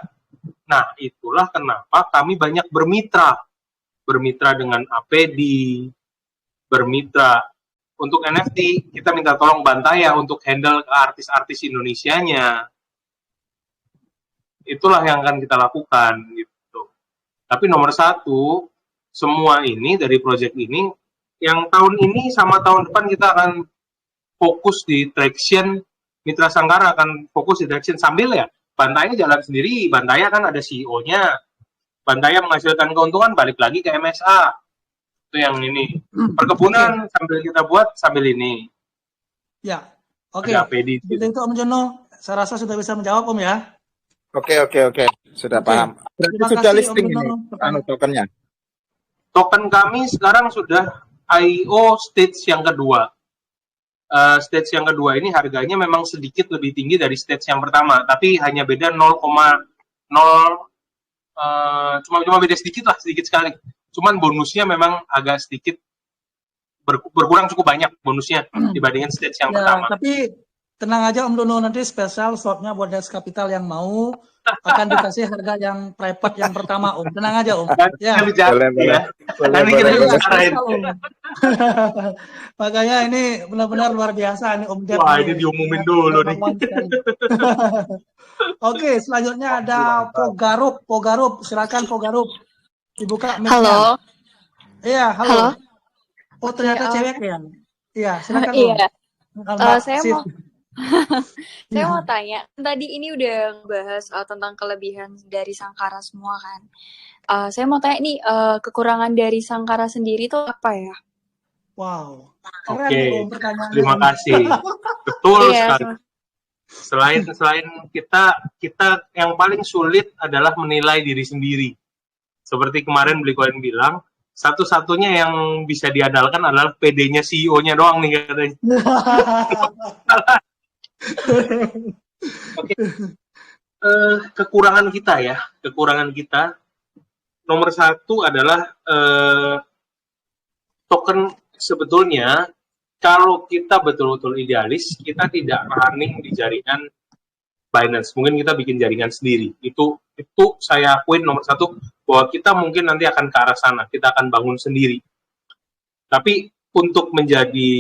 Nah, itulah kenapa kami banyak bermitra dengan APD, bermitra untuk NFT, kita minta tolong Bantaya untuk handle artis-artis Indonesianya. Itulah yang akan kita lakukan gitu. Tapi nomor 1, semua ini dari project ini, yang tahun ini sama tahun depan kita akan fokus di traction, Mitra Sangkara akan fokus di traction sambil ya, Bantaya jalan sendiri, Bantaya kan ada CEO-nya, Bantaya menghasilkan keuntungan balik lagi ke MSA. Itu yang ini. Perkebunan sambil kita buat sambil ini. Ya, oke. Seperti itu Om Jono, saya rasa sudah bisa menjawab Om ya. Oke. Sudah paham. Berarti sudah listing ini tokennya. Token kami sekarang sudah IO stage yang kedua. Stage yang kedua ini harganya memang sedikit lebih tinggi dari stage yang pertama, tapi hanya beda 0,0 cuma beda sedikit lah, sedikit sekali. Cuman bonusnya memang agak sedikit berkurang cukup banyak bonusnya dibandingkan stage yang pertama. Tapi tenang aja Om Dono, nanti spesial slotnya buat Dex Capital yang mau akan dikasih harga yang private yang pertama Om. Tenang aja Om. Ya. Nanti kita bicarain. Makanya ini benar-benar luar biasa nih Om Dep. Wah, ini diumumin dulu nih. Oke, selanjutnya ada Pogarup, silakan Pogarup. Dibuka mic-nya. Halo. Iya, halo. Oh, ternyata cewek ya? Iya, silakan Om. Iya. Saya mau tanya, tadi ini udah ngebahas tentang kelebihan dari Sangkara semua kan. Saya mau tanya nih, kekurangan dari Sangkara sendiri itu apa ya? Wow, keren pertanyaannya. Terima kasih. Betul sekali. Selain kita yang paling sulit adalah menilai diri sendiri. Seperti kemarin Blikoin bilang, satu-satunya yang bisa diandalkan adalah PD-nya CEO-nya doang nih katanya. Oke. Kekurangan kita nomor satu adalah token. Sebetulnya kalau kita betul-betul idealis, kita tidak running di jaringan Binance. Mungkin kita bikin jaringan sendiri. Itu saya akuin nomor satu, bahwa kita mungkin nanti akan ke arah sana. Kita akan bangun sendiri. Tapi untuk menjadi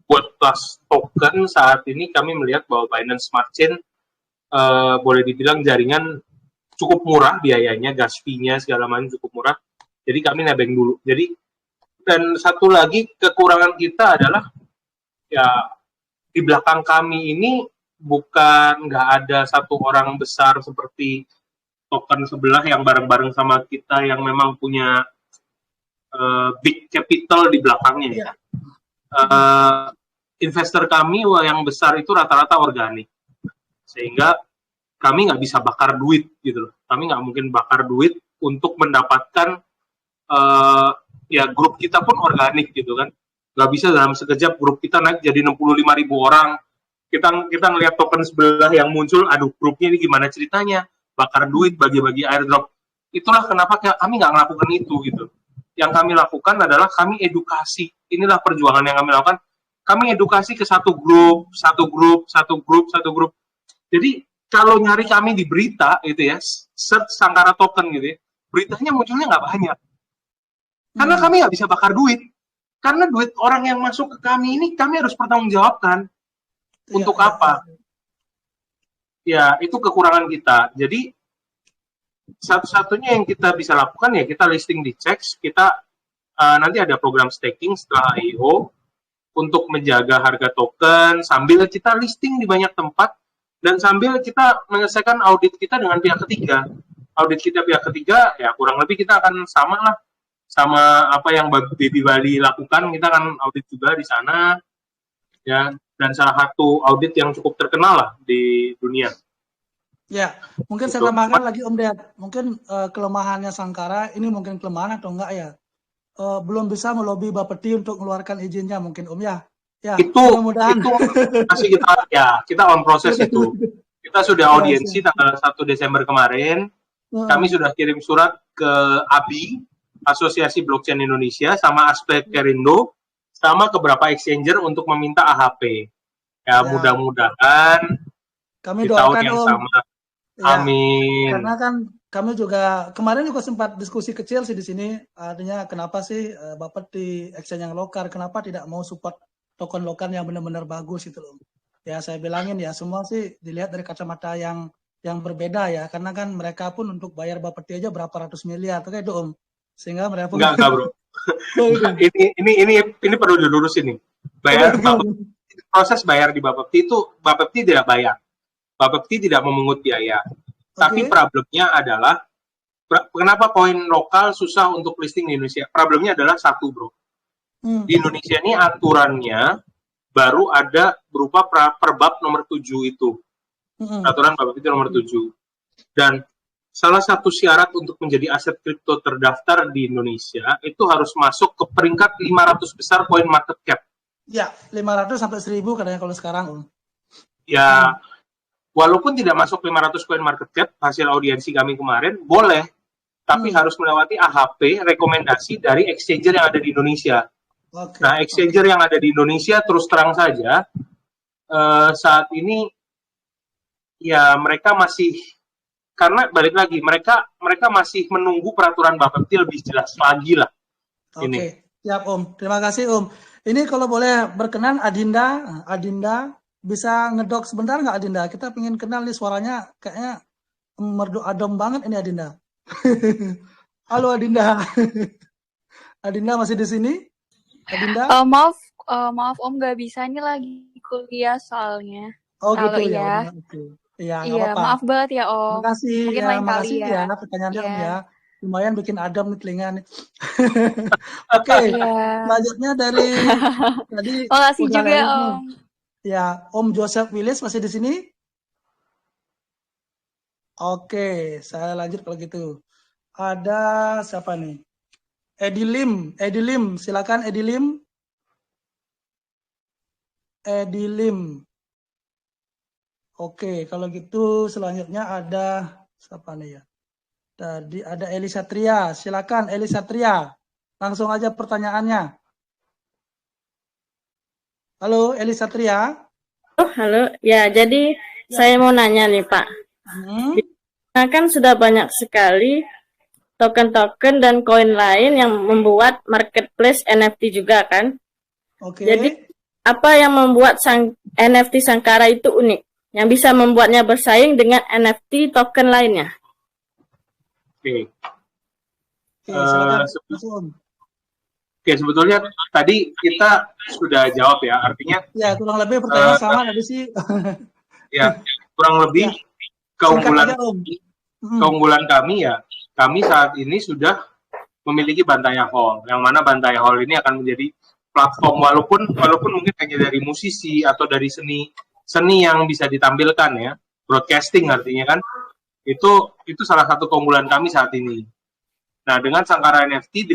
buat plus token saat ini kami melihat bahwa Binance Smart Chain boleh dibilang jaringan cukup murah biayanya, gas fee-nya segala macam cukup murah. Jadi kami nebeng dulu. Dan satu lagi kekurangan kita adalah ya di belakang kami ini bukan nggak ada satu orang besar seperti token sebelah yang bareng-bareng sama kita yang memang punya big capital di belakangnya. Investor kami yang besar itu rata-rata organik, sehingga kami nggak bisa bakar duit gitu loh. Kami nggak mungkin bakar duit untuk mendapatkan ya grup kita pun organik gitu kan. Nggak bisa dalam sekejap grup kita naik jadi 65.000 orang. Kita ngelihat token sebelah yang muncul, aduh grupnya ini gimana ceritanya, bakar duit, bagi-bagi airdrop. Itulah kenapa kami nggak melakukan itu gitu. Yang kami lakukan adalah kami edukasi. Inilah perjuangan yang kami lakukan. Kami edukasi ke satu grup. Jadi kalau nyari kami di berita gitu ya, search Sangkara token gitu ya, beritanya munculnya nggak banyak. Karena kami nggak bisa bakar duit. Karena duit orang yang masuk ke kami ini kami harus pertanggungjawabkan. Untuk apa? Ya, itu kekurangan kita. Jadi satu-satunya yang kita bisa lakukan ya kita listing di CEX. Kita nanti ada program staking setelah IO untuk menjaga harga token sambil kita listing di banyak tempat dan sambil kita menyelesaikan audit kita dengan pihak ketiga. Audit kita pihak ketiga ya kurang lebih kita akan sama lah sama apa yang Baby Bali lakukan. Kita akan audit juga di sana ya, dan salah satu audit yang cukup terkenal lah di dunia. Ya, mungkin saya tambahkan lagi Om Ded. Mungkin kelemahannya Sangkara ini mungkin kelemahan atau enggak ya? Belum bisa melobi Bapeti untuk mengeluarkan izinnya mungkin Om ya. Ya, itu masih kita on proses itu. Kita sudah audiensi tanggal 1 Desember kemarin. Kami sudah kirim surat ke ABI, Asosiasi Blockchain Indonesia, sama Aspek Kerindo, sama ke beberapa exchanger untuk meminta AHP. Ya, mudah-mudahan kami di doakan tahun yang sama. Ya, amin. Karena kan kami juga kemarin juga sempat diskusi kecil sih di sini, artinya kenapa sih Bapeti exchange yang lokal, kenapa tidak mau support token lokal yang benar-benar bagus itu loh. Ya saya bilangin ya semua sih dilihat dari kacamata yang berbeda ya, karena kan mereka pun untuk bayar Bapeti aja berapa ratus miliar, kayak itu Om. Sehingga mereka pun enggak bro. ini perlu dilurusin nih. Bayar Bapeti, proses bayar di Bapeti itu Bapeti tidak bayar. Bapeti tidak memungut biaya. Tapi problemnya adalah kenapa koin lokal susah untuk listing di Indonesia? Problemnya adalah satu, bro. Di Indonesia ini aturannya baru ada berupa perbab nomor 7 itu. Peraturan Bapeti nomor 7. Dan salah satu syarat untuk menjadi aset kripto terdaftar di Indonesia itu harus masuk ke peringkat 500 besar coin market cap. Ya, 500 sampai 1000 katanya kalau sekarang, Om. Ya, walaupun tidak masuk 500 coin market cap, hasil audiensi kami kemarin, boleh. Tapi harus melewati AHP, rekomendasi dari exchanger yang ada di Indonesia. Nah, exchanger yang ada di Indonesia terus terang saja saat ini ya mereka masih, karena balik lagi mereka masih menunggu peraturan Bapepti lebih jelas lagi lah. Oke, siap Om. Terima kasih Om. Ini kalau boleh berkenan Adinda bisa ngedok sebentar nggak Adinda? Kita pengen kenal nih suaranya kayaknya merdu adem banget ini Adinda. Halo Adinda. Adinda masih di sini? Adinda? Maaf Om, nggak bisa nih lagi kuliah soalnya. Oh Kalau gitu ya. Iya, nggak Iya, apa-apa. maaf banget ya Om. Makasih Mungkin ya, lain makasih kali ya. pertanyaannya Om Iya. ya. Lumayan bikin adem nih telinga nih. Oke, selanjutnya dari tadi Makasih udah juga lewat nih. Om. Ya, Om Joseph Willis masih di sini? Oke, saya lanjut kalau gitu. Ada siapa nih? Edi Lim, silakan Edi Lim. Oke, kalau gitu selanjutnya ada siapa nih ya? Tadi ada Eli Satria, silakan Eli Satria. Langsung aja pertanyaannya. Halo Eli Satria. Oh, halo. Ya, jadi saya mau nanya nih Pak. Nah, kan sudah banyak sekali token-token dan koin lain yang membuat marketplace NFT juga kan? Oke. Jadi apa yang membuat NFT Sankara itu unik? Yang bisa membuatnya bersaing dengan NFT token lainnya? Oke. Silakan. Oke, sebetulnya tadi kita sudah jawab ya, artinya ya kurang lebih pertanyaan sama tadi sih. Ya, kurang lebih keunggulan kami ya, kami saat ini sudah memiliki Bantaya Hall, yang mana Bantaya Hall ini akan menjadi platform walaupun mungkin hanya dari musisi atau dari seni yang bisa ditampilkan ya, broadcasting artinya kan, itu salah satu keunggulan kami saat ini. Nah, dengan Sankara NFT,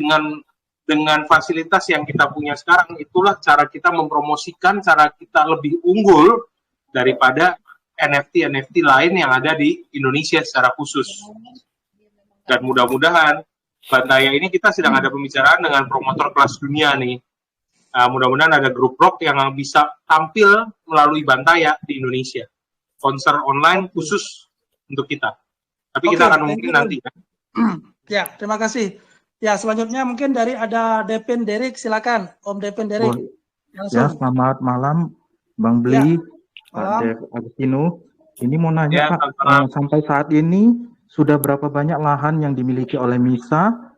dengan fasilitas yang kita punya sekarang, itulah cara kita mempromosikan, cara kita lebih unggul daripada NFT lain yang ada di Indonesia secara khusus. Dan mudah-mudahan Bantaya ini kita sedang ada pembicaraan dengan promotor kelas dunia nih. Mudah-mudahan ada grup rock yang bisa tampil melalui Bantaya di Indonesia. Konser online khusus untuk kita. Tapi kita akan mungkin nanti. Ya, terima kasih. Ya, selanjutnya mungkin dari ada Devin Derek, silakan Om Devin Derek. Ya, selamat malam Bang Bli, Pak Dev Agustino. Ini mau nanya Pak, sampai saat ini sudah berapa banyak lahan yang dimiliki oleh MISA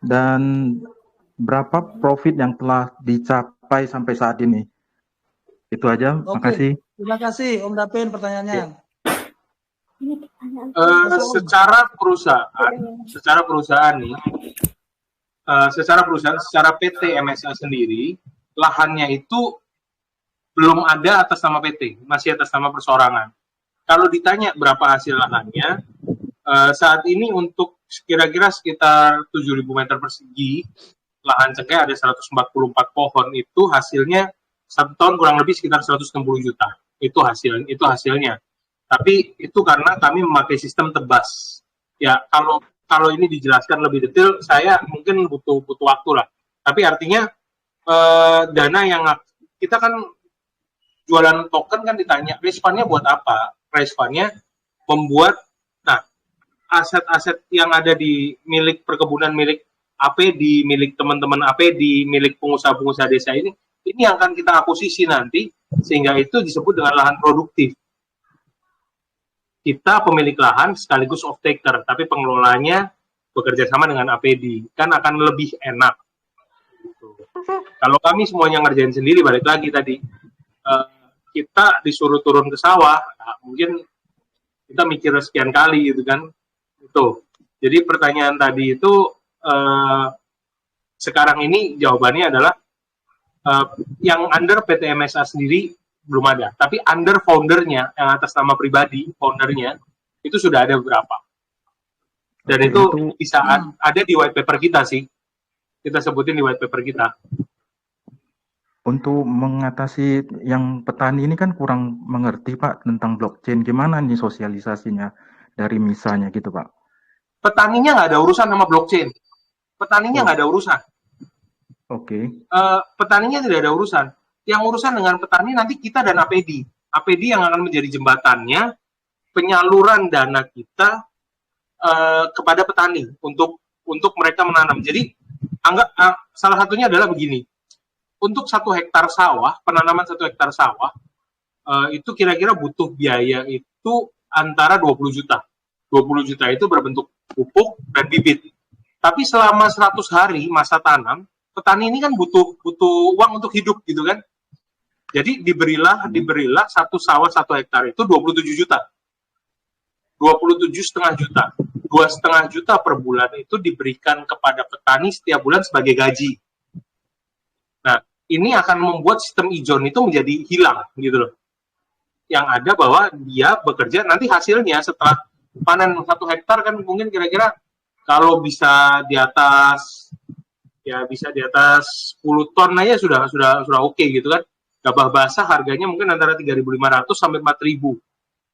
dan berapa profit yang telah dicapai sampai saat ini? Itu aja, makasih. Terima kasih Om Devin pertanyaannya. Secara perusahaan nih, secara PT MSA sendiri, lahannya itu belum ada atas nama PT, masih atas nama perseorangan. Kalau ditanya berapa hasil lahannya, saat ini untuk kira-kira sekitar 7.000 meter persegi, lahan cengkeh ada 144 pohon, itu hasilnya 1 tahun kurang lebih sekitar 160 juta. Itu hasilnya. Tapi itu karena kami memakai sistem tebas. Ya, kalau ini dijelaskan lebih detail, saya mungkin butuh waktu lah. Tapi artinya dana yang kita kan jualan token kan ditanya, raise fund-nya buat apa? Raise fund-nya membuat, aset-aset yang ada di milik perkebunan, milik APD, milik teman-teman APD, milik pengusaha-pengusaha desa ini yang akan kita akuisisi nanti, sehingga itu disebut dengan lahan produktif. Kita pemilik lahan sekaligus off-taker, tapi pengelolanya bekerja sama dengan APD, kan akan lebih enak. Kalau kami semuanya ngerjain sendiri, balik lagi tadi, kita disuruh turun ke sawah, mungkin kita mikir sekian kali gitu kan. Jadi pertanyaan tadi itu, sekarang ini jawabannya adalah, yang under PT MSA sendiri, belum ada, tapi under foundernya yang atas nama pribadi, foundernya itu sudah ada beberapa, dan itu bisa ada di white paper kita sih, kita sebutin di white paper kita. Untuk mengatasi yang petani ini kan kurang mengerti Pak tentang blockchain, gimana nih sosialisasinya dari misalnya gitu Pak? Petaninya nggak ada urusan sama blockchain, petaninya nggak ada urusan. Oke. Petaninya tidak ada urusan. Yang urusan dengan petani nanti kita dan APD. APD yang akan menjadi jembatannya penyaluran dana kita kepada petani untuk mereka menanam. Jadi salah satunya adalah begini. Untuk 1 hektar sawah, penanaman 1 hektar sawah itu kira-kira butuh biaya itu antara 20 juta. 20 juta itu berbentuk pupuk dan bibit. Tapi selama 100 hari masa tanam, petani ini kan butuh uang untuk hidup gitu kan. Jadi diberilah 1 sawah 1 hektar itu 27 juta. 27,5 juta. 2,5 juta per bulan itu diberikan kepada petani setiap bulan sebagai gaji. Nah, ini akan membuat sistem ijon itu menjadi hilang gitu loh. Yang ada bahwa dia bekerja, nanti hasilnya setelah panen 1 hektar kan mungkin kira-kira kalau bisa di atas 10 ton aja sudah oke gitu kan. Gabah basah harganya mungkin antara 3.500 sampai 4.000.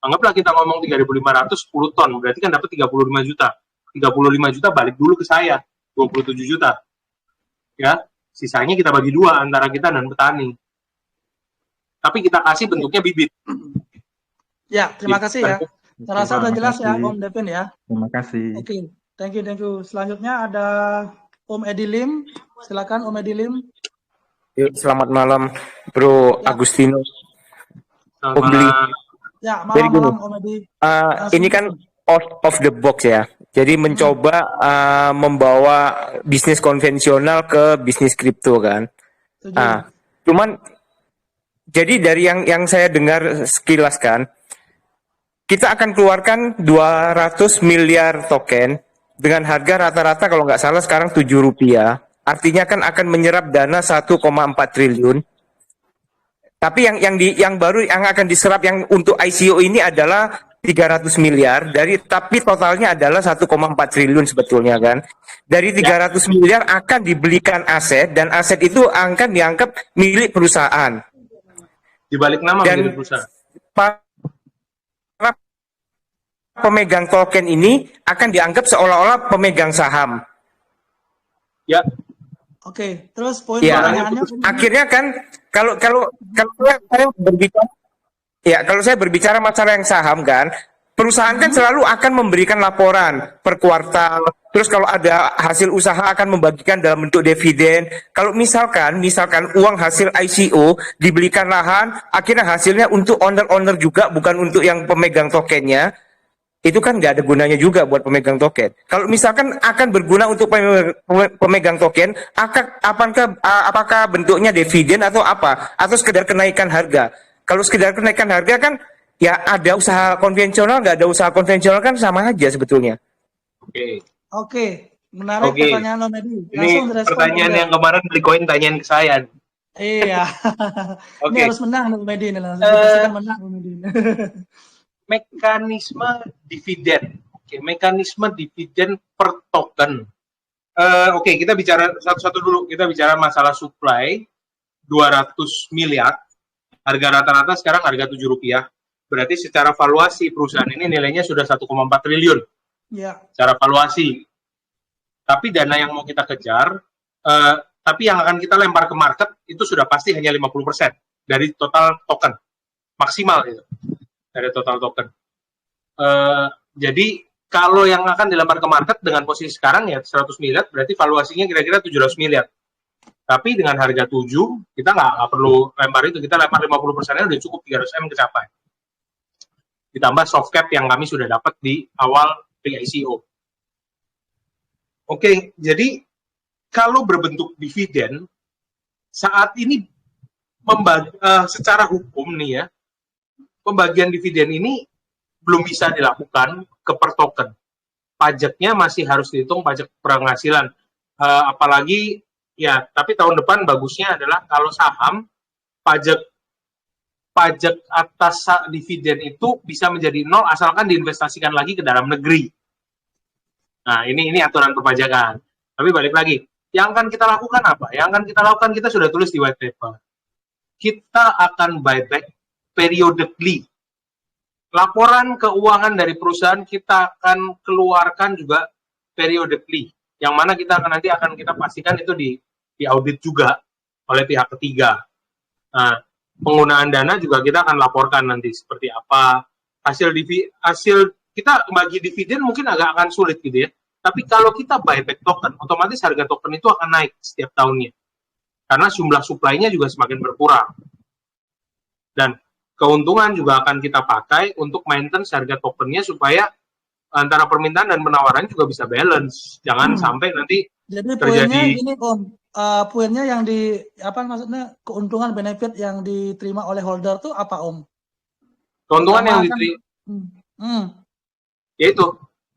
Anggaplah kita ngomong 3.500 10 ton, berarti kan dapat 35 juta. 35 juta balik dulu ke saya, 27 juta. Ya, sisanya kita bagi 2 antara kita dan petani. Tapi kita kasih bentuknya bibit. Ya, terima kasih ya. Saya rasa sudah jelas ya, Om Devin ya. Terima kasih. Oke, thank you. Selanjutnya ada Om Edi Lim. Silakan Om Edi Lim. Yuk, selamat malam, Bro Agustinus. Om Bli. Ya, malam Om Edi. Ini kan out of the box ya. Jadi mencoba membawa bisnis konvensional ke bisnis kripto kan. Cuman jadi dari yang saya dengar sekilas kan, kita akan keluarkan 200 miliar token dengan harga rata-rata kalau nggak salah sekarang Rp7. Artinya kan akan menyerap dana 1,4 triliun. Tapi yang baru yang akan diserap yang untuk ICO ini adalah 300 miliar tapi totalnya adalah 1,4 triliun sebetulnya kan. Dari 300 miliar akan dibelikan aset dan aset itu akan dianggap milik perusahaan. Dibalik nama dan milik perusahaan. Para pemegang token ini akan dianggap seolah-olah pemegang saham. Ya. Oke, terus poin pertanyaannya akhirnya kan kalau saya berbicara kalau saya berbicara masalah yang saham kan, perusahaan kan selalu akan memberikan laporan per kuartal. Terus kalau ada hasil usaha akan membagikan dalam bentuk dividen. Kalau misalkan uang hasil ICO dibelikan lahan, akhirnya hasilnya untuk owner juga bukan untuk yang pemegang tokennya. Itu kan nggak ada gunanya juga buat pemegang token. Kalau misalkan akan berguna untuk pemegang token, apakah bentuknya dividen atau apa? Atau sekedar kenaikan harga? Kalau sekedar kenaikan harga kan, ya ada usaha konvensional, nggak ada usaha konvensional kan sama aja sebetulnya. Oke. Menarik pertanyaan Om Edi. Ini pertanyaan yang kemarin Bitcoin tanyain ke saya. Iya. Ini harus menang Om Edi. Pastikan menang Om Edi. Mekanisme dividen. Mekanisme dividen per token. Kita bicara satu-satu dulu. Kita bicara masalah supply 200 miliar. Harga rata-rata sekarang harga Rp7. Berarti secara valuasi perusahaan ini nilainya sudah 1,4 triliun. Ya. Secara valuasi. Tapi dana yang mau kita kejar, tapi yang akan kita lempar ke market itu sudah pasti hanya 50% dari total token. Maksimal itu. Dari total token. Jadi kalau yang akan dilempar ke market dengan posisi sekarang ya 100 miliar, berarti valuasinya kira-kira 700 miliar. Tapi dengan harga 7, kita nggak perlu lempar itu, kita lempar 50%-nya udah cukup 300M kecapai. Ditambah soft cap yang kami sudah dapat di awal pre-ICO. Jadi kalau berbentuk dividen, saat ini secara hukum nih ya, pembagian dividen ini belum bisa dilakukan ke per token. Pajaknya masih harus dihitung pajak penghasilan. Apalagi ya, tapi tahun depan bagusnya adalah kalau saham pajak atas dividen itu bisa menjadi 0 asalkan diinvestasikan lagi ke dalam negeri. Nah, ini aturan perpajakan. Tapi balik lagi, yang akan kita lakukan apa? Yang akan kita lakukan kita sudah tulis di white paper. Kita akan buyback periodically. Laporan keuangan dari perusahaan kita akan keluarkan juga periodically. Yang mana kita nanti akan kita pastikan itu di diaudit juga oleh pihak ketiga. Nah, penggunaan dana juga kita akan laporkan nanti seperti apa. Hasil kita bagi dividen mungkin agak akan sulit gitu ya. Tapi kalau kita buyback token, otomatis harga token itu akan naik setiap tahunnya. Karena jumlah supply-nya juga semakin berkurang. Dan keuntungan juga akan kita pakai untuk maintenance harga tokennya supaya antara permintaan dan penawaran juga bisa balance. Jangan sampai nanti jadi terjadi. Poinnya gini Om, poinnya yang maksudnya keuntungan benefit yang diterima oleh holder tuh apa Om? Keuntungan yang diterima, yaitu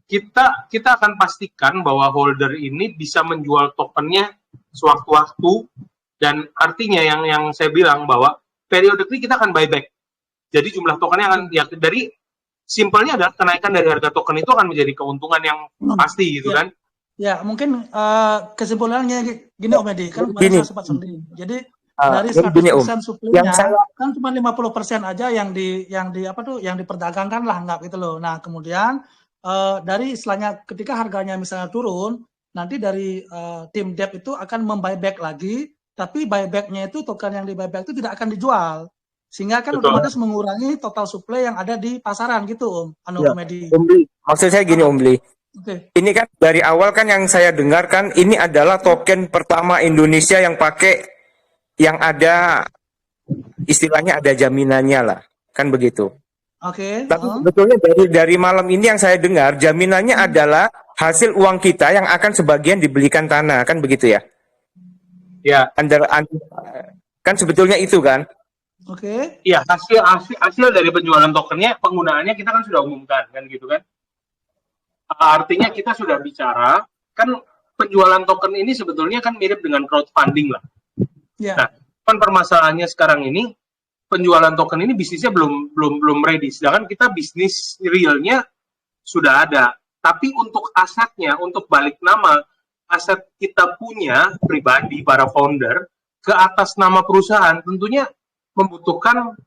kita akan pastikan bahwa holder ini bisa menjual tokennya sewaktu-waktu, dan artinya yang saya bilang bahwa periodically kita akan buyback. Jadi jumlah tokennya akan dari simpelnya adalah kenaikan dari harga token itu akan menjadi keuntungan yang pasti gitu kan. Ya, mungkin kesimpulannya gini Om Edi, kan kemarin saya sempat sendiri. Jadi dari 100% supply-nya kan cuma 50% aja yang diperdagangkan lah, anggap gitu loh. Nah, kemudian dari istilahnya ketika harganya misalnya turun, nanti dari tim debt itu akan membuyback lagi, tapi buyback-nya itu token yang di buyback itu tidak akan dijual. Sehingga kan otomatis mengurangi total supply yang ada di pasaran gitu Om Edi. Maksud saya gini Om Bli. Ini kan dari awal kan yang saya dengarkan ini adalah token pertama Indonesia yang pakai yang ada istilahnya ada jaminannya lah, kan begitu. Tapi sebetulnya dari malam ini yang saya dengar jaminannya adalah hasil uang kita yang akan sebagian dibelikan tanah, kan begitu ya? Ya. Kan sebetulnya itu kan? Iya, hasil dari penjualan tokennya, penggunaannya kita kan sudah umumkan kan gitu kan. Artinya kita sudah bicara kan penjualan token ini sebetulnya kan mirip dengan crowdfunding lah. Nah, kan permasalahannya sekarang ini penjualan token ini bisnisnya belum ready. Sedangkan kita bisnis realnya sudah ada. Tapi untuk asetnya, untuk balik nama aset kita punya pribadi para founder ke atas nama perusahaan tentunya membutuhkan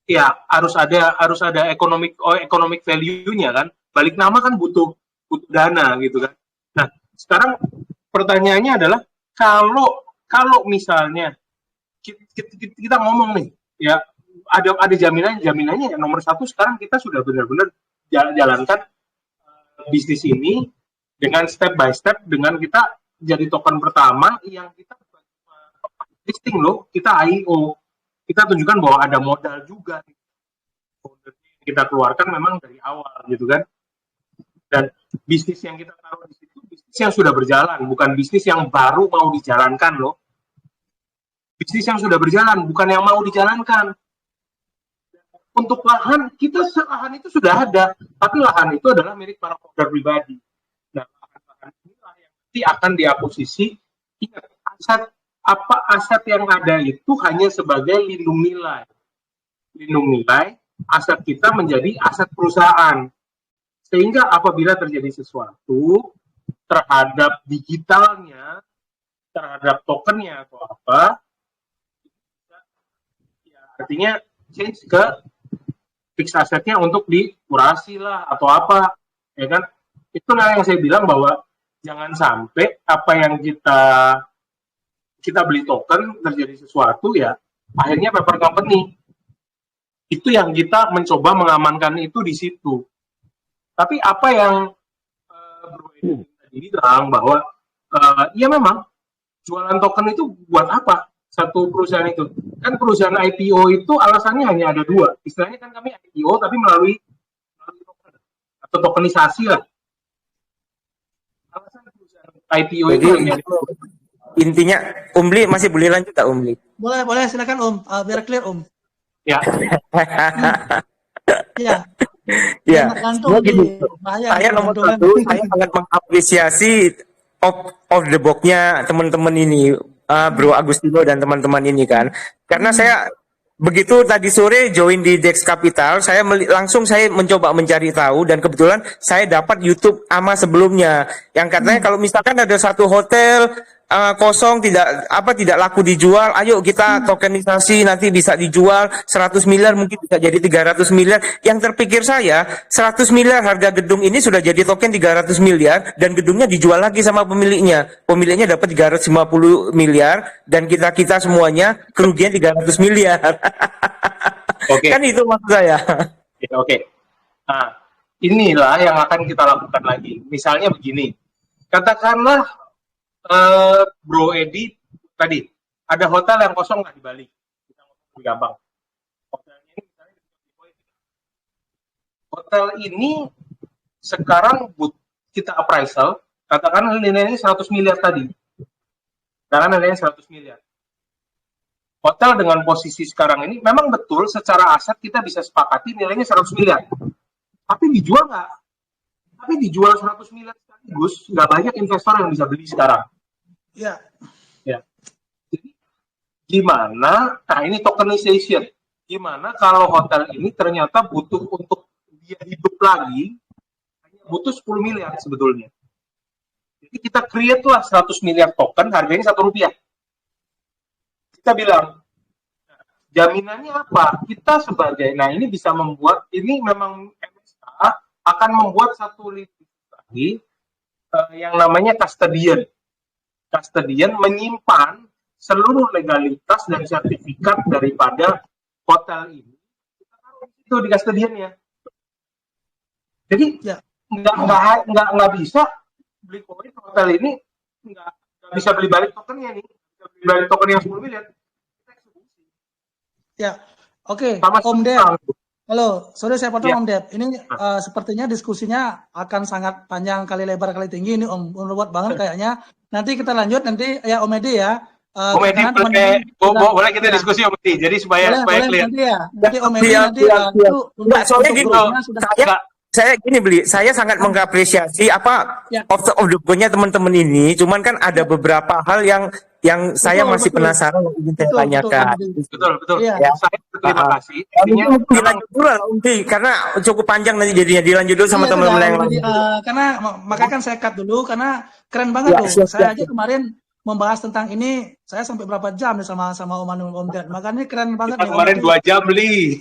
ya harus ada economic value-nya kan. Balik nama kan butuh dana gitu kan. Nah, sekarang pertanyaannya adalah kalau misalnya kita ngomong nih ya ada jaminannya yang nomor satu sekarang kita sudah benar-benar jalankan bisnis ini dengan step by step, dengan kita jadi token pertama yang kita listing loh, kita IO, kita tunjukkan bahwa ada modal juga kita keluarkan memang dari awal gitu kan. Dan bisnis yang kita taruh di situ bisnis yang sudah berjalan, bukan bisnis yang baru mau dijalankan loh. Bisnis yang sudah berjalan, bukan yang mau dijalankan. Untuk lahan, lahan itu sudah ada, tapi lahan itu adalah milik para founder pribadi. Nah, lahan inilah yang nanti akan diakuisisi. Ingat, aset yang ada itu hanya sebagai lindung nilai. Lindung nilai, aset kita menjadi aset perusahaan. Sehingga apabila terjadi sesuatu terhadap digitalnya, terhadap tokennya atau apa, ya artinya change ke fix asetnya untuk dikurasi lah atau apa, ya kan? Itulah yang saya bilang bahwa jangan sampai apa yang kita beli token terjadi sesuatu ya akhirnya paper company. Itu yang kita mencoba mengamankan itu di situ. Tapi apa yang Bro Edi tadi bilang bahwa ya memang jualan token itu buat apa satu perusahaan itu? Kan perusahaan IPO itu alasannya hanya ada dua. Istilahnya kan kami IPO tapi melalui token atau tokenisasi lah. Alasan perusahaan IPO itu hanya intinya Om Bli masih boleh lanjut tak Om Bli? Boleh silakan Om, biar clear Om. Ya. Ya. Ya, saya nomor satu, saya sangat mengapresiasi of the box-nya teman-teman ini, Bro Agustino dan teman-teman ini kan, karena saya begitu tadi sore join di Dex Capital, saya mencoba mencari tahu dan kebetulan saya dapat YouTube AMA sebelumnya yang katanya kalau misalkan ada satu hotel kosong, tidak laku dijual. Ayo kita tokenisasi, nanti bisa dijual 100 miliar, mungkin bisa jadi 300 miliar. Yang terpikir saya, 100 miliar harga gedung ini sudah jadi token 300 miliar dan gedungnya dijual lagi sama pemiliknya. Pemiliknya dapat 350 miliar dan kita semuanya kerugian 300 miliar. Oke. Kan itu maksud saya. Oke. Nah, inilah yang akan kita lakukan lagi. Misalnya begini. Katakanlah Bro Edi tadi ada hotel yang kosong nggak di Bali, kita ngomong gampang. Hotel ini sekarang kita appraisal, katakan nilainya 100 miliar tadi. Sekarang nilainya 100 miliar. Hotel dengan posisi sekarang ini memang betul secara aset kita bisa sepakati nilainya 100 miliar. Tapi dijual nggak? Tapi dijual 100 miliar sekaligus, nggak banyak investor yang bisa beli sekarang. Ya. Jadi gimana? Nah ini tokenization. Gimana kalau hotel ini ternyata butuh untuk dia hidup lagi, hanya butuh 10 miliar sebetulnya. Jadi kita create lah 100 miliar token, harganya Rp1. Kita bilang, jaminannya apa? Kita sebagai, nah ini bisa membuat, ini memang MSK akan membuat satu list lagi yang namanya custodian. Custodian menyimpan seluruh legalitas dan sertifikat daripada hotel ini. Kita taruh itu di custodiannya. Jadi nggak bisa beli koin hotel ini nggak bisa beli balik tokennya nih, bisa beli balik token yang 10 miliar. Ya, oke. Om Dep. Halo, sorry saya potong Om Dep. Ini sepertinya diskusinya akan sangat panjang kali lebar kali tinggi ini Om. Luat banget kayaknya. Nanti kita lanjut nanti ya Om Edi ya. Om Edi boleh kita diskusi Om Edi. Jadi supaya clear. Nanti ya. Nanti Om Edi nanti itu soalnya gitu. Saya gini saya sangat mengapresiasi of the board-nya teman-teman ini. Cuman kan ada beberapa hal yang saya masih penasaran yang ingin saya tanyakan. Betul. Ya. Saya terima kasih. Dilanjut dulu lah Undi, karena cukup panjang nanti jadinya. Dilanjut dulu sama teman-teman yang lain. Karena makanya kan saya cut dulu karena keren banget tuh. Saya aja kemarin membahas tentang ini, saya sampai berapa jam nih sama Om Anu Om Ded. Makanya keren banget nih. Kemarin 2 jam beli.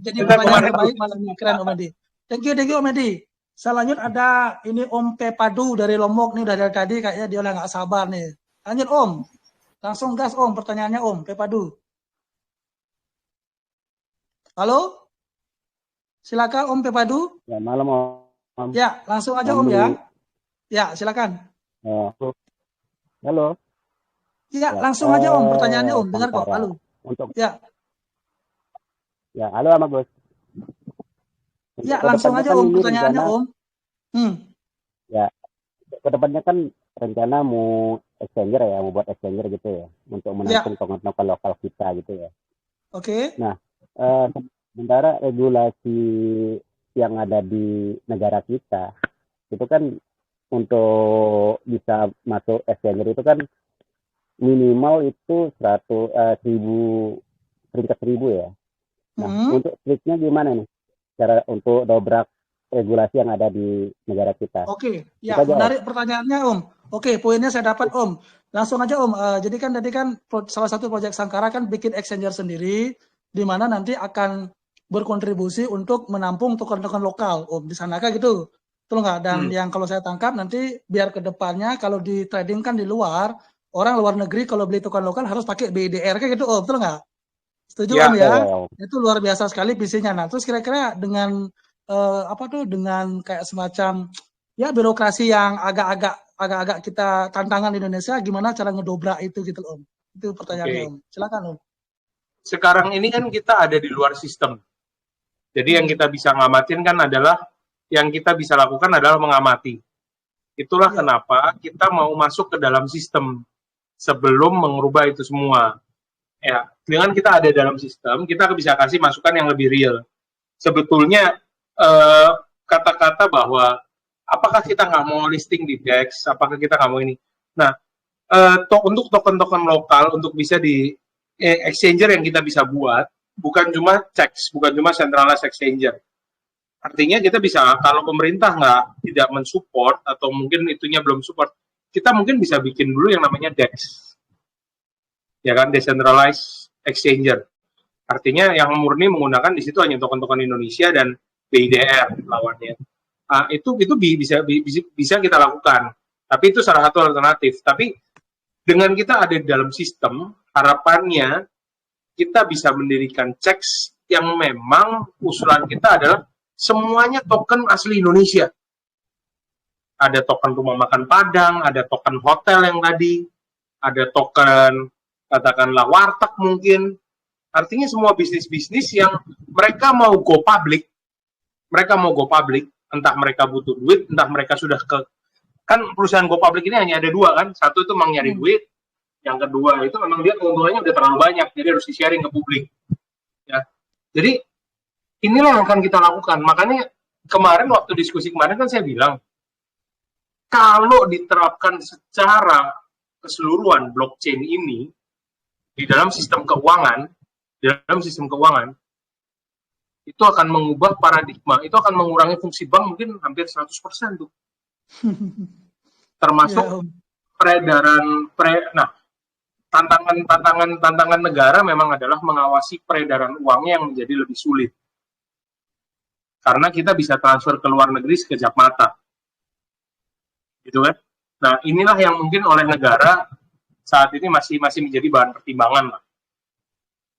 Jadi pertanyaan terbaik malam ini, keren Om Edi. Thank you Om Edi. Saya lanjut ada ini Om Pepadu dari Lombok nih dari tadi kayaknya dia udah nggak sabar nih. Lanjut Om. Langsung gas Om pertanyaannya Om Pepadu. Halo? Silakan Om Pepadu. Ya, malam Om. Ya, langsung aja Om ya. Ya, silakan. Halo. Ya, langsung aja Om pertanyaannya Om. Dengar kok. Halo. Ya. Ya, halo Mas Bos. Ya, langsung aja Om pertanyaannya Om. Ya, kedepannya kan rencana mau exchanger ya, mau buat exchanger gitu ya, untuk menampung token-token lokal kita gitu ya. Oke. Nah, sementara regulasi yang ada di negara kita itu kan untuk bisa masuk exchanger itu kan minimal itu 1000 ya. Nah, untuk triknya gimana nih? Cara untuk dobrak regulasi yang ada di negara kita. Oke, ya menarik pertanyaannya Om. Oke, poinnya saya dapat Om. Langsung aja Om. Jadi kan tadi kan salah satu proyek Sangkara kan bikin exchanger sendiri, di mana nanti akan berkontribusi untuk menampung token-token lokal Om. Di sana kan gitu. Betul nggak? Dan yang kalau saya tangkap nanti biar ke depannya kalau di trading kan di luar, orang luar negeri kalau beli token lokal harus pakai BDR kayak gitu Om. Betul nggak? Setuju Om ya? Itu luar biasa sekali visinya. Nah, terus kira-kira dengan dengan kayak semacam ya birokrasi yang agak-agak kita tantangan di Indonesia, gimana cara ngedobrak itu gitu Om? Itu pertanyaannya Om. Silakan Om. Sekarang ini kan kita ada di luar sistem. Jadi yang kita bisa ngamatin kan adalah yang kita bisa lakukan adalah mengamati. Itulah kenapa kita mau masuk ke dalam sistem sebelum mengubah itu semua. Ya, dengan kita ada dalam sistem, kita bisa kasih masukan yang lebih real. Sebetulnya kata-kata bahwa apakah kita nggak mau listing di DEX, apakah kita nggak mau ini. Nah, untuk token-token lokal, untuk bisa di exchanger yang kita bisa buat, bukan cuma CEX, bukan cuma centralized exchanger. Artinya kita bisa, kalau pemerintah tidak mensupport atau mungkin itunya belum support, kita mungkin bisa bikin dulu yang namanya DEX, ya kan, decentralized exchanger. Artinya yang murni menggunakan di situ hanya token-token Indonesia dan BIDR lawannya. Itu bisa kita lakukan. Tapi itu salah satu alternatif. Tapi dengan kita ada di dalam sistem, harapannya kita bisa mendirikan checks yang memang usulan kita adalah semuanya token asli Indonesia. Ada token rumah makan Padang, ada token hotel yang tadi, ada token katakanlah warteg mungkin. Artinya semua bisnis-bisnis yang mereka mau go public, entah mereka butuh duit, entah mereka sudah kan perusahaan go public ini hanya ada dua kan, satu itu memang nyari duit, yang kedua itu memang dia keuntungannya udah terlalu banyak, jadi harus di-sharing ke publik. Ya. Jadi inilah yang akan kita lakukan. Makanya kemarin waktu diskusi kemarin kan saya bilang, kalau diterapkan secara keseluruhan blockchain ini di dalam sistem keuangan, itu akan mengubah paradigma, itu akan mengurangi fungsi bank mungkin hampir 100% tuh. Termasuk tantangan negara memang adalah mengawasi peredaran uangnya yang menjadi lebih sulit. Karena kita bisa transfer ke luar negeri sekejap mata. Gitu kan? Nah, inilah yang mungkin oleh negara saat ini masih menjadi bahan pertimbangan lah.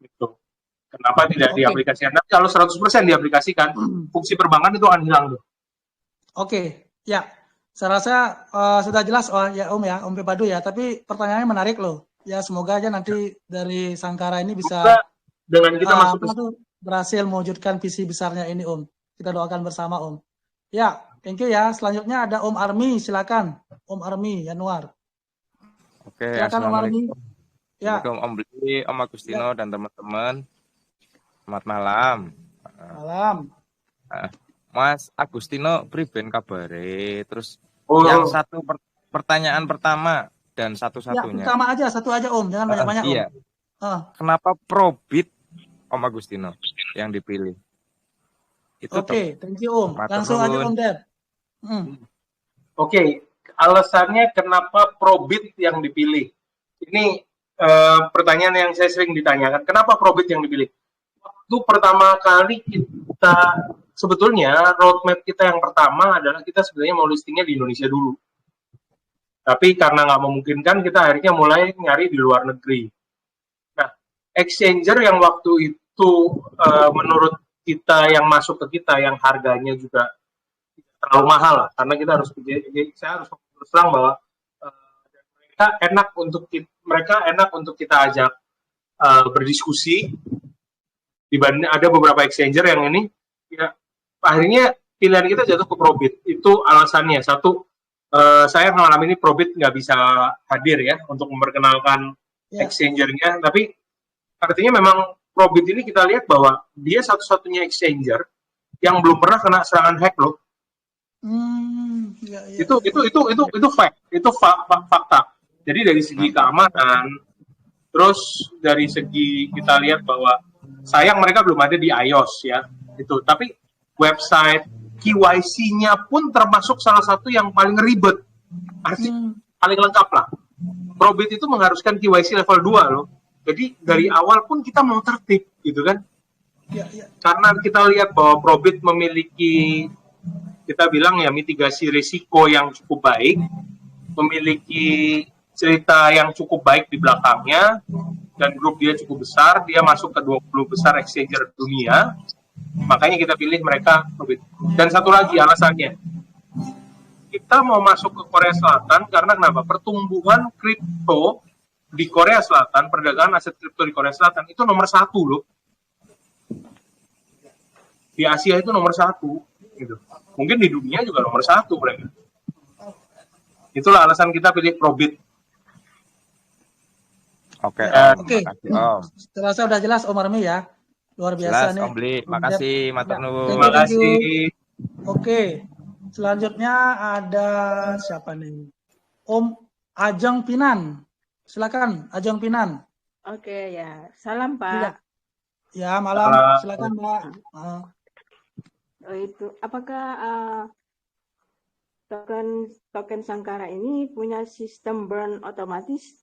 Gitu. Kenapa tidak diaplikasikan? Tapi kalau 100% diaplikasikan, fungsi perbankan itu akan hilang tuh. Oke, ya. Saya rasa sudah jelas Om Pepadu ya, tapi pertanyaannya menarik loh. Ya, semoga aja nanti dari Sangkara ini bisa dengan kita berhasil mewujudkan visi besarnya ini, Om. Kita doakan bersama, Om. Ya, thank you ya. Selanjutnya ada Om Armi, silakan. Om Armi Yanuar. Oke, silakan Om Armi. Ya. Assalamualaikum Om Bli, Om Agustino dan teman-teman. Selamat malam. Malam. Mas Agustino, priben kabare? Terus yang satu pertanyaan pertama dan satu-satunya. Ya, pertama aja, satu aja Om, jangan banyak-banyak Om. Iya. Kenapa Probit Om Agustino yang dipilih? Oke, thank you Om. Langsung aja Om Deb. Oke, alasannya kenapa Probit yang dipilih? Ini pertanyaan yang saya sering ditanyakan. Kenapa Probit yang dipilih? Waktu pertama kali kita, sebetulnya roadmap kita yang pertama adalah kita sebenarnya mau listingnya di Indonesia dulu. Tapi karena nggak memungkinkan, kita akhirnya mulai nyari di luar negeri. Nah, exchanger yang waktu itu menurut kita yang masuk ke kita, yang harganya juga terlalu mahal lah, karena kita harus, saya harus terus terang bahwa mereka enak untuk kita ajak berdiskusi, dibanding ada beberapa exchanger yang ini, ya, akhirnya pilihan kita jatuh ke Probit. Itu alasannya. Satu, saya malam ini Probit nggak bisa hadir ya untuk memperkenalkan exchangernya, tapi artinya memang Probit ini kita lihat bahwa dia satu-satunya exchanger yang belum pernah kena serangan hack loh. Itu fact, itu fakta. Jadi dari segi keamanan, terus dari segi kita lihat bahwa sayang mereka belum ada di iOS ya, itu. Tapi website KYC-nya pun termasuk salah satu yang paling ribet, artinya paling lengkap lah. Probit itu mengharuskan KYC level 2 loh. Jadi dari awal pun kita mau tertib gitu kan. Karena kita lihat bahwa Probit memiliki, kita bilang ya, mitigasi risiko yang cukup baik, memiliki cerita yang cukup baik di belakangnya, dan grup dia cukup besar, dia masuk ke 20 besar exchanger dunia, makanya kita pilih mereka Probit. Dan satu lagi alasannya, kita mau masuk ke Korea Selatan karena kenapa? Pertumbuhan kripto di Korea Selatan, perdagangan aset kripto di Korea Selatan itu nomor 1 loh. Di Asia itu nomor 1 gitu. Mungkin di dunia juga nomor 1 mereka. Itulah alasan kita pilih Probit. Oke. Terasa udah jelas Om Armi ya. Luar biasa jelas, nih. Om Bli. Makasih, matur nuwun. Terima kasih. Oke. Selanjutnya ada siapa nih? Om Ajeng Pinan. Silakan Ajeng Pinan. Oke ya. Salam Pak. Ya, malam. Silakan Mbak. Itu apakah token Sankara ini punya sistem burn otomatis?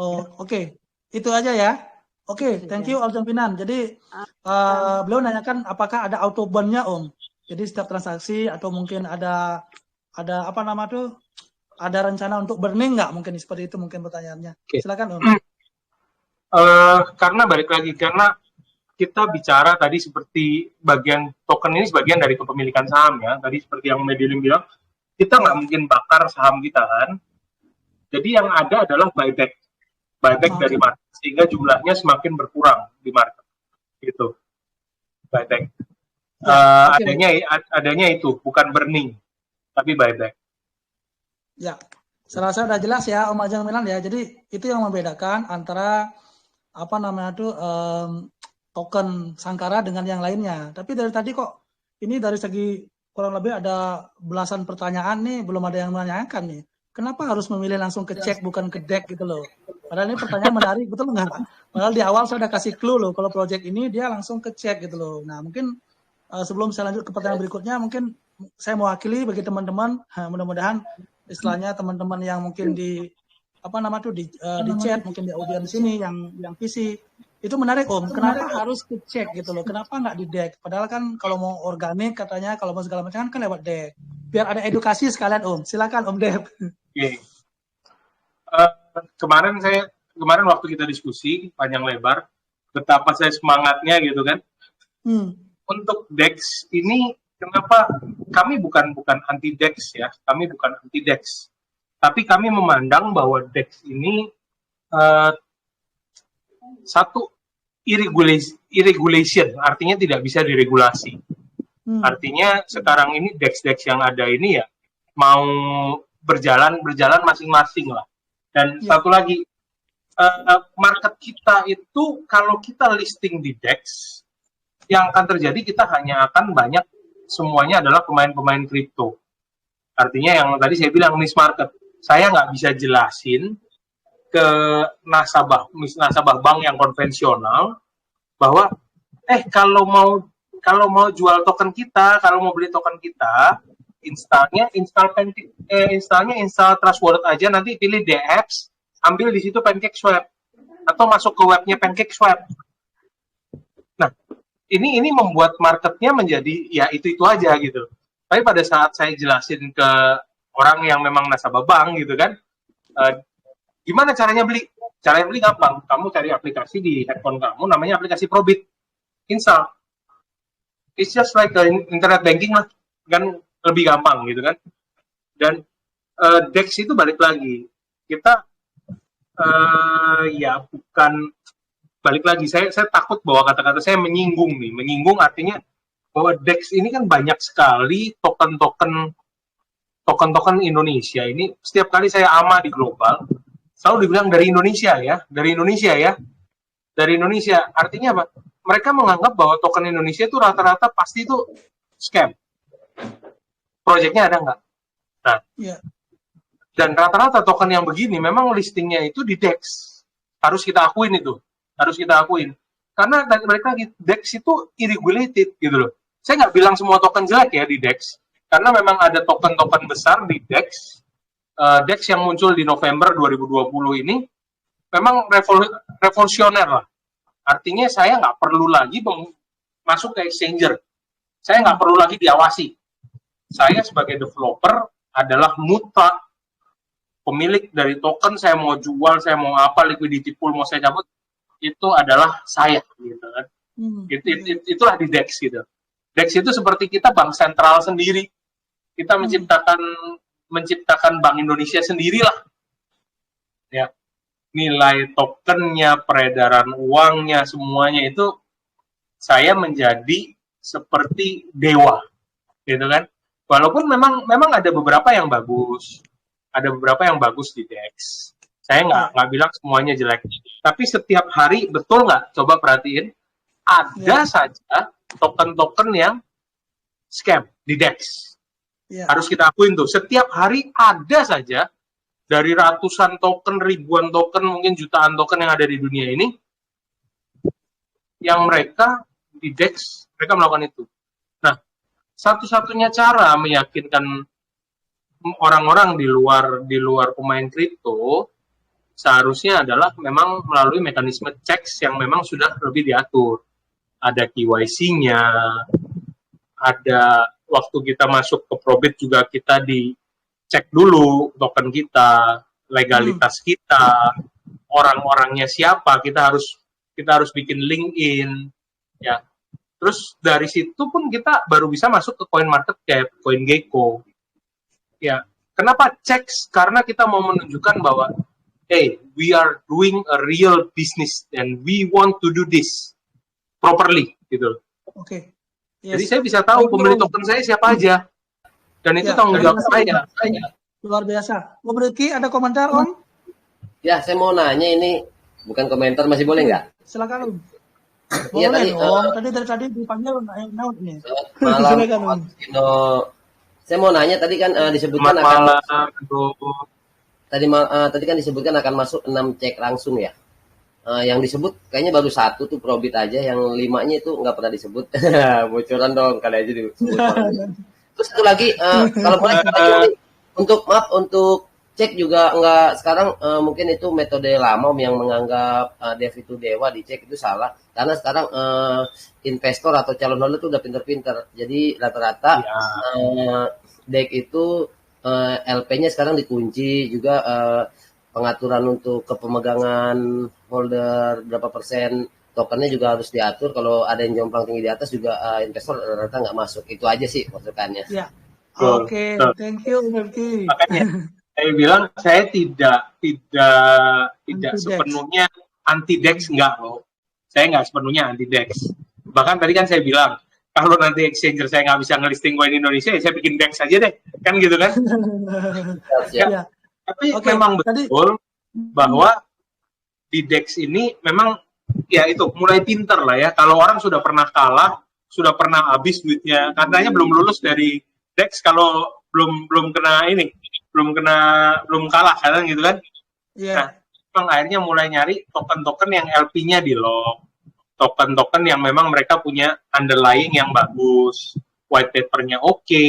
Oh, oke. Itu aja ya. Oke, thank you Om Pinan. Jadi beliau nanyakan apakah ada auto burn-nya Om. Jadi setiap transaksi atau mungkin ada apa nama tuh? Ada rencana untuk burning nggak? Mungkin seperti itu mungkin pertanyaannya. Silakan Om. Karena balik lagi, karena kita bicara tadi seperti bagian token ini sebagian dari kepemilikan saham ya. Tadi seperti yang Medilin bilang, kita nggak mungkin bakar saham kita kan. Jadi yang ada adalah buyback dari market sehingga jumlahnya semakin berkurang di market gitu. Buyback. Adanya itu bukan burning tapi buyback. Ya, saya rasa sudah jelas ya Om Ajeng Milan ya. Jadi itu yang membedakan antara apa namanya tuh token Sankara dengan yang lainnya. Tapi dari tadi kok ini dari segi kurang lebih ada belasan pertanyaan nih belum ada yang menanyakan nih. Kenapa harus memilih langsung ke cek bukan ke deck gitu loh? Padahal ini pertanyaan menarik, betul nggak? Padahal di awal saya udah kasih clue loh, kalau project ini dia langsung ke cek gitu loh. Nah mungkin sebelum saya lanjut ke pertanyaan berikutnya, mungkin saya mewakili bagi teman-teman, mudah-mudahan istilahnya teman-teman yang mungkin di apa nama tuh di chat, mungkin di audiens sini yang PC itu menarik Om. Kenapa harus ke cek gitu loh? Kenapa nggak di deck? Padahal kan kalau mau organik katanya, kalau mau segala macam kan lewat deck. Biar ada edukasi sekalian Om. Silakan Om Dev. Okay. Kemarin waktu kita diskusi panjang lebar betapa saya semangatnya gitu kan untuk DEX ini. Kenapa kami bukan anti DEX ya, kami bukan anti DEX, tapi kami memandang bahwa DEX ini satu irregulation, artinya tidak bisa diregulasi. Artinya sekarang ini DEX yang ada ini ya mau berjalan masing-masing lah. Dan satu lagi, market kita itu kalau kita listing di DEX, yang akan terjadi kita hanya akan banyak semuanya adalah pemain-pemain kripto. Artinya yang tadi saya bilang niche market, saya nggak bisa jelasin ke nasabah bank yang konvensional bahwa kalau mau jual token kita, kalau mau beli token kita, install Trust Wallet aja, nanti pilih the apps, ambil di situ PancakeSwap atau masuk ke webnya PancakeSwap. Nah, ini membuat marketnya menjadi ya itu aja gitu. Tapi pada saat saya jelasin ke orang yang memang nasabah bank gitu kan, gimana caranya beli? Caranya beli gampang. Kamu cari aplikasi di handphone kamu, namanya aplikasi Probit, install. It's just like internet banking lah, kan lebih gampang gitu kan. Dan DEX itu balik lagi, kita ya bukan balik lagi, saya takut bahwa kata-kata saya menyinggung artinya bahwa DEX ini kan banyak sekali token-token Indonesia ini. Setiap kali saya ama di global selalu dibilang dari Indonesia artinya apa? Mereka menganggap bahwa token Indonesia itu rata-rata pasti itu scam, proyeknya ada nggak? Nah, dan rata-rata token yang begini memang listingnya itu di DEX, harus kita akuin itu. Karena mereka DEX itu irregulated gitu loh. Saya nggak bilang semua token jelek ya di DEX, karena memang ada token-token besar di DEX. DEX yang muncul di November 2020 ini memang revolusioner lah. Artinya saya nggak perlu lagi masuk ke exchanger. Saya nggak perlu lagi diawasi. Saya sebagai developer adalah mutlak pemilik dari token. Saya mau jual, saya mau apa, liquidity pool mau saya cabut, itu adalah saya gitu kan. Itulah di DEX gitu. DEX itu seperti kita bank sentral sendiri. Kita menciptakan Bank Indonesia sendirilah. Ya. Nilai tokennya, peredaran uangnya, semuanya itu saya menjadi seperti dewa. Gitu kan. Walaupun memang ada beberapa yang bagus. Ada beberapa yang bagus di DEX. Saya nggak bilang semuanya jelek. Tapi setiap hari, betul nggak? Coba perhatiin. Ada saja token-token yang scam di DEX. Harus kita akuin tuh. Setiap hari ada saja dari ratusan token, ribuan token, mungkin jutaan token yang ada di dunia ini, yang mereka di DEX Mereka melakukan itu. Nah, satu-satunya cara meyakinkan orang-orang di luar pemain kripto seharusnya adalah memang melalui mekanisme checks yang memang sudah lebih diatur. Ada KYC-nya, ada waktu kita masuk ke Probit juga kita dicek dulu token kita, legalitas kita, orang-orangnya siapa, kita harus bikin LinkedIn, ya. Terus dari situ pun kita baru bisa masuk ke CoinMarketCap, CoinGecko. Ya, kenapa checks? Karena kita mau menunjukkan bahwa hey, we are doing a real business and we want to do this properly, gitu. Oke. Yes. Jadi saya bisa tahu pemilik token saya siapa aja. Dan itu tanggung jawab saya. Luar biasa. Om Riki, ada komentar, Om? Ya, saya mau nanya ini, bukan komentar, masih boleh nggak? Silakan, Om. Iya, Boleh tadi, dong. Dari tadi dipanggil naon nih. Malam, Silakan, Om. Saya mau nanya, tadi kan disebutkan tadi kan disebutkan akan masuk 6 cek langsung ya. Yang disebut kayaknya baru 1 tuh Probit aja, yang 5-nya itu nggak pernah disebut. Bocoran dong, kali aja disebut. Terus satu lagi, kalau boleh untuk cek juga nggak sekarang, mungkin itu metode lama yang menganggap dev itu dewa, dicek itu salah. Karena sekarang investor atau calon holder itu udah pinter-pinter. Jadi rata-rata DEX itu LP-nya sekarang dikunci juga, pengaturan untuk kepemegangan holder berapa persen tokennya juga harus diatur. Kalau ada yang jomplang tinggi di atas juga investor rata nggak masuk. Itu aja sih masukannya. Ya. Oke, thank you, Murti. Makanya saya bilang saya tidak sepenuhnya anti DEX, enggak loh. Saya nggak sepenuhnya anti DEX. Bahkan tadi kan saya bilang kalau nanti exchanger saya nggak bisa ngelisting koin Indonesia, ya saya bikin DEX aja deh, kan gitu kan? Ya. Tapi memang betul bahwa di DEX ini memang ya itu mulai pinter lah ya. Kalau orang sudah pernah kalah, sudah pernah habis duitnya, katanya belum lulus dari DEX kalau belum kalah kan gitu kan? Yeah. Nah, memang akhirnya mulai nyari token-token yang LP-nya di lock, token-token yang memang mereka punya underlying yang bagus, white paper-nya oke,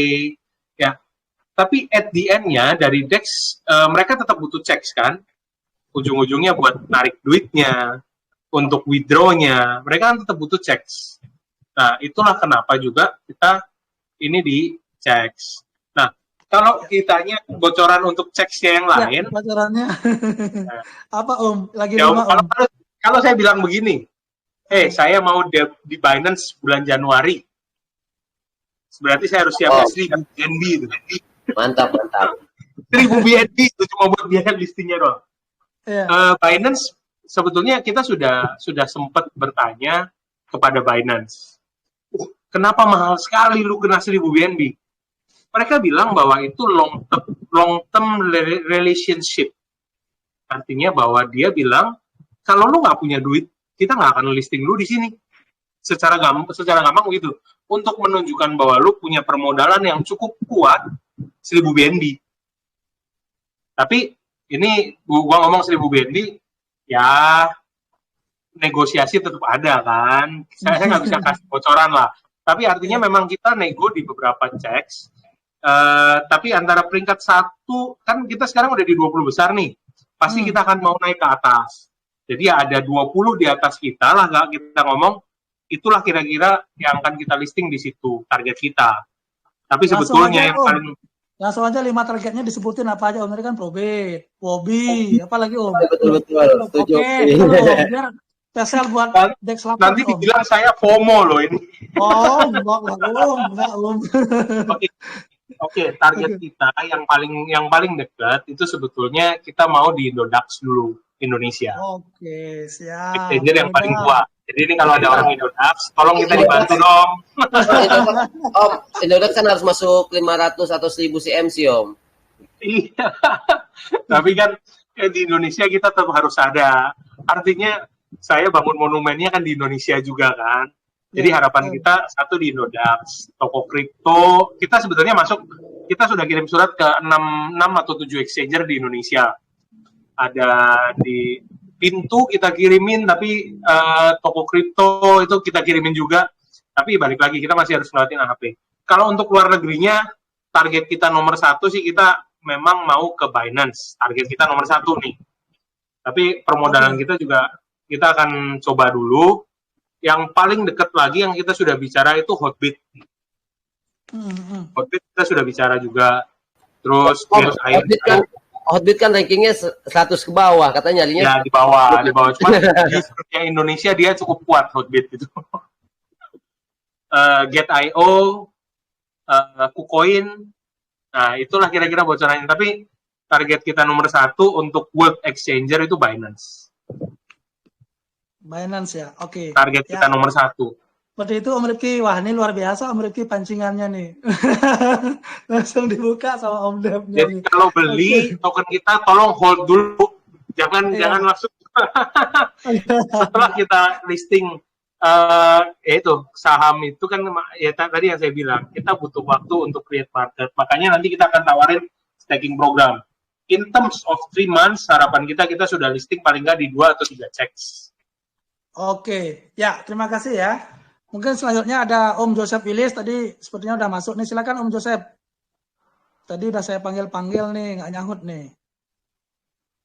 ya. Tapi at the end-nya dari DEX mereka tetap butuh checks kan, ujung-ujungnya buat narik duitnya, untuk withdraw-nya, mereka kan tetap butuh checks. Nah, itulah kenapa juga kita ini di checks. Nah, kalau kitanya bocoran untuk checks-nya yang lain, bocorannya apa Om? Lagi ya, lama, Om. Kalau saya bilang begini, saya mau di Binance bulan Januari, berarti saya harus siapkan 1000 BNB itu. Mantap. 1000 BNB itu cuma buat biaya listingnya doang. Binance sebetulnya kita sudah sempat bertanya kepada Binance, kenapa mahal sekali lu kena 1000 BNB? Mereka bilang bahwa itu long term relationship. Artinya bahwa dia bilang kalau lu nggak punya duit, kita nggak akan listing lu di sini. Secara gampang gitu. Untuk menunjukkan bahwa lu punya permodalan yang cukup kuat, 1000 BNB. Tapi ini gua ngomong 1000 BNB, ya negosiasi tetap ada kan. Saya nggak bisa kasih bocoran lah. Tapi artinya memang kita nego di beberapa checks. Tapi antara peringkat 1, kan kita sekarang udah di 20 besar nih. Pasti kita akan mau naik ke atas. Jadi ya ada 20 di atas kita lah, nggak kita ngomong, itulah kira-kira yang akan kita listing di situ, target kita. Tapi sebetulnya yang paling... Langsung aja 5 targetnya disebutin apa aja Om, tadi kan Probit, Wobi, apa lagi Om? Betul, setuju. Oke, biar spesial buat DEX 8 nanti dibilang saya FOMO loh ini. Oh, enggak Om. Oke, target kita yang paling dekat itu sebetulnya kita mau di Indodax dulu, Indonesia. Oke, siap. Exchanger yang paling tua. Jadi ini kalau ada orang Indodax, tolong kita dibantu dong. Om, Indodax kan harus masuk 500 atau 1000 CMC, Om. Iya. Tapi kan di Indonesia kita tetap harus ada. Artinya saya bangun monumennya kan di Indonesia juga kan. Jadi harapan kita satu di Indodax, toko kripto, kita sebetulnya kita sudah kirim surat ke 6 atau 7 exchanger di Indonesia. Ada di Pintu kita kirimin, tapi toko kripto itu kita kirimin juga. Tapi balik lagi, kita masih harus ngeliatin AHP. Kalau untuk luar negerinya, target kita nomor 1 sih kita memang mau ke Binance. Target kita nomor 1 nih. Tapi permodalan kita juga, kita akan coba dulu. Yang paling dekat lagi yang kita sudah bicara itu Hotbit. Hotbit kita sudah bicara juga. Terus Hotbit kan rankingnya 100 ke bawah, katanya nyalinya. Ya, di bawah. Cuma di yang Indonesia dia cukup kuat Hotbit gitu. Get.io, KuCoin, nah itulah kira-kira bocorannya. Tapi target kita nomor 1 untuk World Exchanger itu Binance. Binance ya, oke. Target kita nomor 1. Seperti itu Om Rifki, wah ini luar biasa Om Rifki pancingannya nih. Langsung dibuka sama Om Dev. Jadi kalau beli token kita tolong hold dulu, jangan langsung. Setelah kita listing itu saham itu kan ya tadi yang saya bilang, kita butuh waktu untuk create market. Makanya nanti kita akan tawarin staking program. In terms of 3 months, harapan kita sudah listing paling nggak di 2 atau 3 checks. Oke, ya terima kasih ya. Mungkin selanjutnya ada Om Joseph Willis, tadi sepertinya udah masuk nih. Silakan Om Joseph. Tadi udah saya panggil-panggil nih, nggak nyahut nih.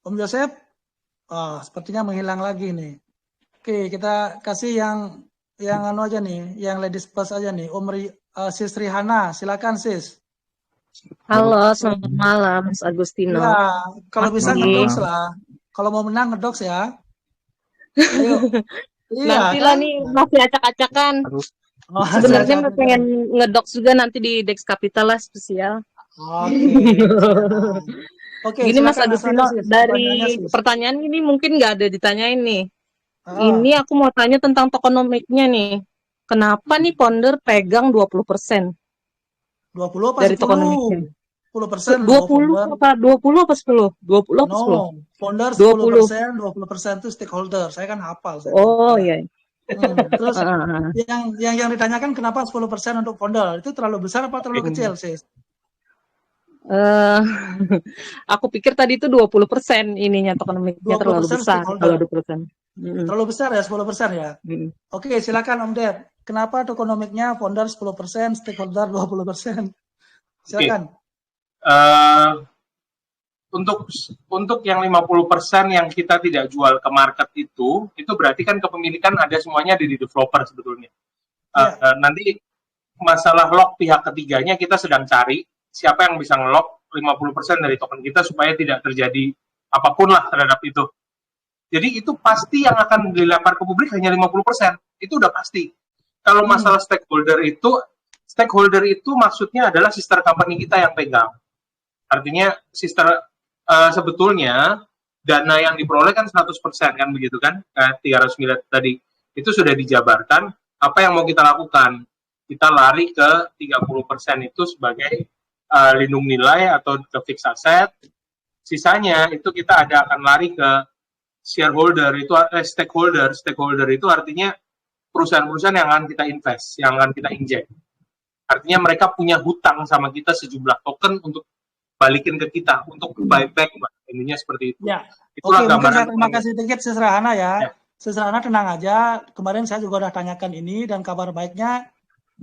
Om Joseph, sepertinya menghilang lagi nih. Oke, kita kasih yang anu aja nih, yang ladies first aja nih. Sis Rihana, silakan Sis. Halo, selamat malam Mas Agustino. Ya, kalau bisa ngedoks lah. Kalau mau menang ngedoks ya. Ayo. Nanti lah nih masih acak-acakan. Sebenarnya pengen ngedoks juga nanti di Dex Capital lah spesial. Oke. Gini Mas Agustino, dari pertanyaan ini mungkin nggak ada ditanyain nih. Ini aku mau tanya tentang tokenomiknya nih. Kenapa nih founder pegang 20%? 20 apa dari 10? tokenomiknya? 10%. 20 apa 20 apa 10? 20 apa 10? Founder 10%, 20% itu stakeholder. Saya kan hafal. Iya. Terus yang ditanyakan kenapa 10% untuk founder? Itu terlalu besar apa terlalu kecil, Sis? Aku pikir tadi itu 20% ininya tokenomiknya terlalu besar kalau 20%. Terlalu besar ya 10% ya? Oke, silakan Om Dev. Kenapa tokenomiknya founder 10%, stakeholder 20%? Silakan. Untuk yang 50% yang kita tidak jual ke market itu berarti kan kepemilikan ada semuanya di developer sebetulnya. Nanti masalah lock pihak ketiganya kita sedang cari siapa yang bisa nge-lock 50% dari token kita supaya tidak terjadi apapun lah terhadap itu. Jadi itu pasti yang akan dilempar ke publik hanya 50%. Itu udah pasti. Kalau masalah stakeholder itu maksudnya adalah sister company kita yang pegang. Artinya sebetulnya dana yang diperoleh kan 100% kan begitu kan, 300 miliar tadi itu sudah dijabarkan. Apa yang mau kita lakukan? Kita lari ke 30% itu sebagai lindung nilai atau ke fixed asset. Sisanya itu kita akan lari ke shareholder itu stakeholder itu artinya perusahaan-perusahahan yang akan kita invest, yang akan kita inject. Artinya mereka punya hutang sama kita sejumlah token untuk balikin ke kita untuk buyback, intinya seperti itu. Ya. Itulah Oke, mungkin gambaran. terima kasih sedikit Sis Rahana ya. Sis Rahana tenang aja. Kemarin saya juga udah tanyakan ini dan kabar baiknya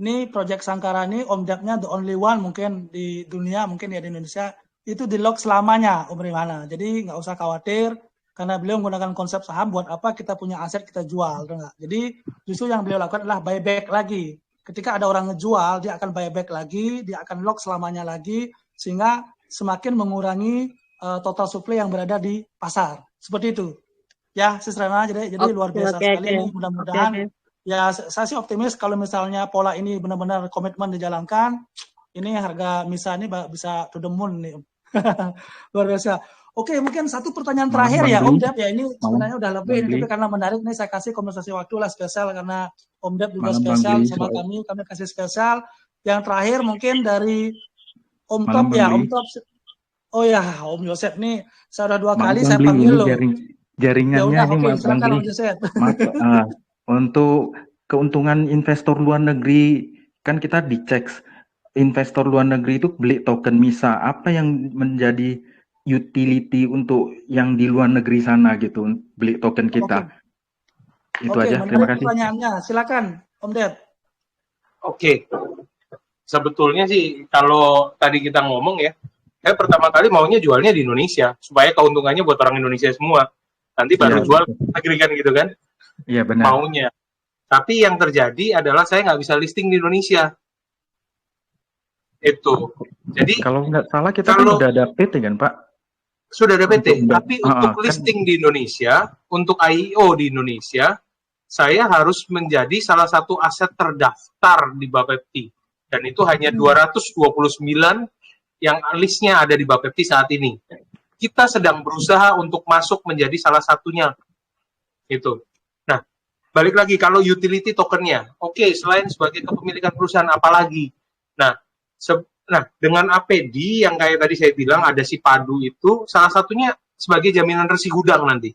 ini Project Sankara ini Om Depnya the only one mungkin di dunia, mungkin ya di Indonesia itu di lock selamanya Om Rihana. Jadi nggak usah khawatir karena beliau menggunakan konsep saham buat apa kita punya aset kita jual, enggak. Jadi justru yang beliau lakukan adalah buyback lagi. Ketika ada orang ngejual, dia akan buyback lagi, dia akan lock selamanya lagi sehingga semakin mengurangi total supply yang berada di pasar. Seperti itu. Ya, Sis Rana, jadi luar biasa sekali ini. Mudah-mudahan ya saya sih optimis kalau misalnya pola ini benar-benar komitmen dijalankan, ini harga MISA ini bisa to the moon nih. Luar biasa. Oke, mungkin satu pertanyaan terakhir ya Om Dep ya, ini sebenarnya udah lebih ini, tapi karena menarik nih saya kasih kompensasi waktu lah spesial karena Om Dep juga spesial sama kami kasih spesial. Yang terakhir mungkin dari Om Top ya, Om Top. Oh ya, Om Yosef nih saya udah 2 kali saya panggil loh. Jaringannya ini Mas Bang Bli. Untuk keuntungan investor luar negeri kan kita dicek investor luar negeri itu beli token MISA, apa yang menjadi utility untuk yang di luar negeri sana gitu beli token kita. Itu aja. Terima kasih. Pertanyaannya, silakan Om Dep. Oke. Sebetulnya sih kalau tadi kita ngomong ya, saya pertama kali maunya jualnya di Indonesia supaya keuntungannya buat orang Indonesia semua. Nanti baru jual negeri kan gitu kan? Iya benar. Maunya. Tapi yang terjadi adalah saya nggak bisa listing di Indonesia. Itu. Jadi kalau nggak salah kita kan udah ada PT kan Pak? Sudah ada PT. Tapi untuk listing di Indonesia, untuk IEO di Indonesia, saya harus menjadi salah satu aset terdaftar di Bapepti. Dan itu hanya 229 yang listnya ada di Bapepti saat ini. Kita sedang berusaha untuk masuk menjadi salah satunya. Itu. Nah, balik lagi kalau utility tokennya. Oke, selain sebagai kepemilikan perusahaan apalagi. Nah, dengan APD yang kayak tadi saya bilang ada si padu itu salah satunya sebagai jaminan resi gudang nanti.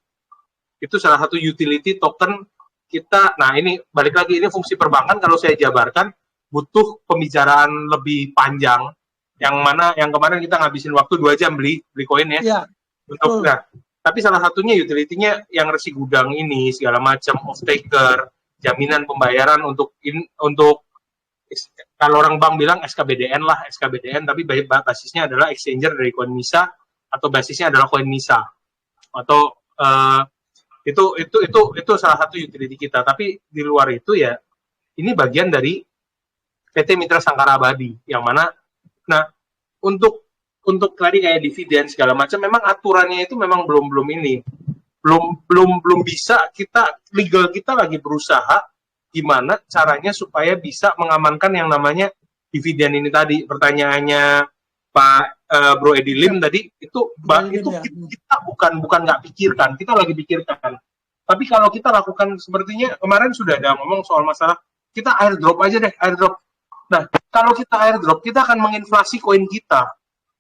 Itu salah satu utility token kita. Nah, ini balik lagi ini fungsi perbankan kalau saya jabarkan butuh pembicaraan lebih panjang, yang mana yang kemarin kita ngabisin waktu 2 jam beli koin ya. Iya. Untuk nah, tapi salah satunya utility-nya yang resi gudang ini segala macam off taker, jaminan pembayaran untuk kalau orang bank bilang SKBDN lah, SKBDN, tapi basisnya adalah exchanger dari koin MISA atau basisnya adalah koin MISA atau itu salah satu utility kita. Tapi di luar itu ya ini bagian dari PT Mitra Sangkara Abadi yang mana nah untuk tadi kayak dividen segala macam memang aturannya itu memang belum bisa legal kita lagi berusaha gimana caranya supaya bisa mengamankan yang namanya dividen ini tadi. Pertanyaannya Pak Bro Edi Lim tadi itu kita bukan nggak pikirkan, kita lagi pikirkan. Tapi kalau kita lakukan sepertinya kemarin sudah ada ngomong soal masalah kita airdrop aja deh, airdrop. Nah, kalau kita airdrop, kita akan menginflasi koin kita.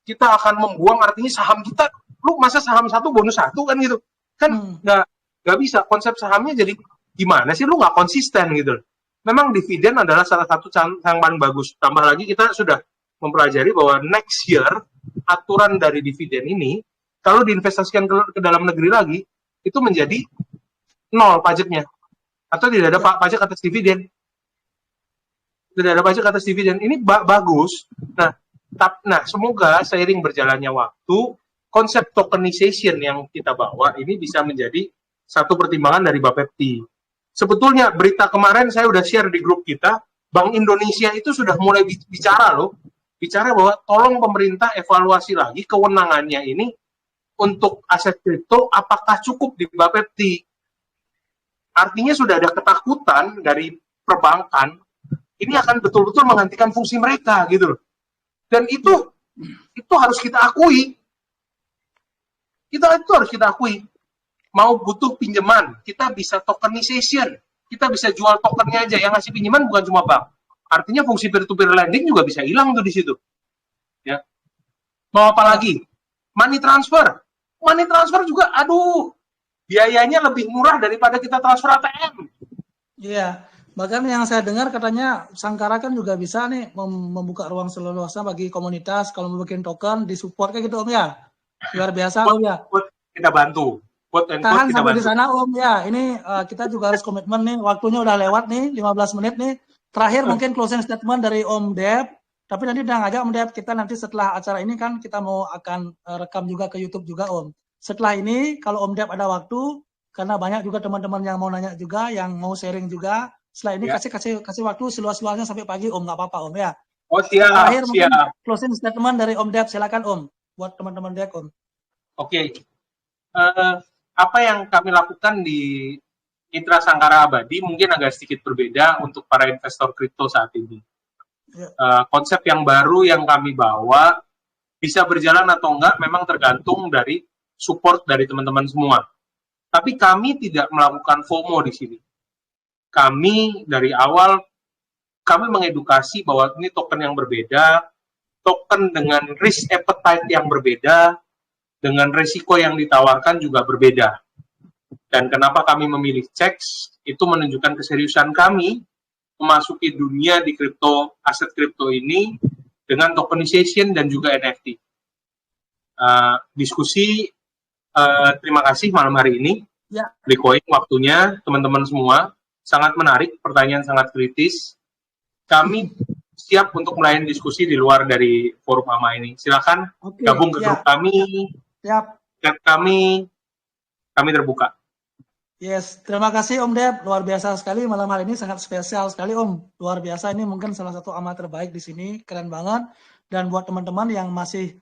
Kita akan membuang, artinya saham kita, lu masa saham 1 bonus 1 kan gitu. Kan nggak bisa. Konsep sahamnya jadi gimana sih, lu nggak konsisten gitu. Memang dividen adalah salah satu yang paling bagus. Tambah lagi kita sudah mempelajari bahwa next year, aturan dari dividen ini, kalau diinvestasikan ke dalam negeri lagi, itu menjadi 0 pajaknya. Atau tidak ada pajak atas dividen. Tidak ada pajak atas dividen. Ini bagus. Nah, semoga seiring berjalannya waktu, konsep tokenization yang kita bawa ini bisa menjadi satu pertimbangan dari Bapepti. Sebetulnya berita kemarin saya udah share di grup kita, Bank Indonesia itu sudah mulai bicara loh. Bicara bahwa tolong pemerintah evaluasi lagi kewenangannya ini untuk aset kripto apakah cukup di Bapepti. Artinya sudah ada ketakutan dari perbankan ini akan betul-betul menggantikan fungsi mereka gitu loh. Dan itu harus kita akui. Itu harus kita akui. Mau butuh pinjaman, kita bisa tokenization. Kita bisa jual tokennya aja. Yang ngasih pinjaman bukan cuma bank. Artinya fungsi peer-to-peer lending juga bisa hilang tuh di situ. Ya. Mau apa lagi? Money transfer. Money transfer juga, aduh, biayanya lebih murah daripada kita transfer ATM. Iya. Bahkan yang saya dengar katanya Sangkara kan juga bisa nih membuka ruang seluasnya bagi komunitas kalau mau bikin token disupport kayak gitu Om ya. Luar biasa Om ya. Kita bantu. Tahan sampai di sana Om ya. Ini kita juga harus komitmen nih. Waktunya udah lewat nih 15 menit nih. Terakhir mungkin closing statement dari Om Dep. Tapi nanti udah ngajak Om Dep kita nanti setelah acara ini kan kita mau akan rekam juga ke YouTube juga Om. Setelah ini kalau Om Dep ada waktu karena banyak juga teman-teman yang mau nanya juga, yang mau sharing juga. Setelah ini kasih waktu seluas-luasnya sampai pagi Om, nggak apa-apa Om ya. Oh siap. Terakhir mungkin closing statement dari Om Dep, silakan Om buat teman-teman Dep Om. Oke. Apa yang kami lakukan di Mitra Sangkara Abadi mungkin agak sedikit berbeda untuk para investor kripto saat ini. Konsep yang baru yang kami bawa bisa berjalan atau enggak memang tergantung dari support dari teman-teman semua. Tapi kami tidak melakukan FOMO di sini. Kami dari awal kami mengedukasi bahwa ini token yang berbeda, token dengan risk appetite yang berbeda, dengan risiko yang ditawarkan juga berbeda. Dan kenapa kami memilih CEX, itu menunjukkan keseriusan kami memasuki dunia di kripto, aset kripto ini dengan tokenization dan juga NFT. Diskusi, terima kasih malam hari ini. Bitcoin waktunya, teman-teman semua. Sangat menarik, pertanyaan sangat kritis. kami siap untuk melayani diskusi di luar dari forum AMA ini. Silakan gabung ke grup kami. Siap. Chat kami terbuka. Yes, terima kasih Om Dep, luar biasa sekali malam hari ini, sangat spesial sekali Om, luar biasa, ini mungkin salah satu AMA terbaik di sini, keren banget. Dan buat teman-teman yang masih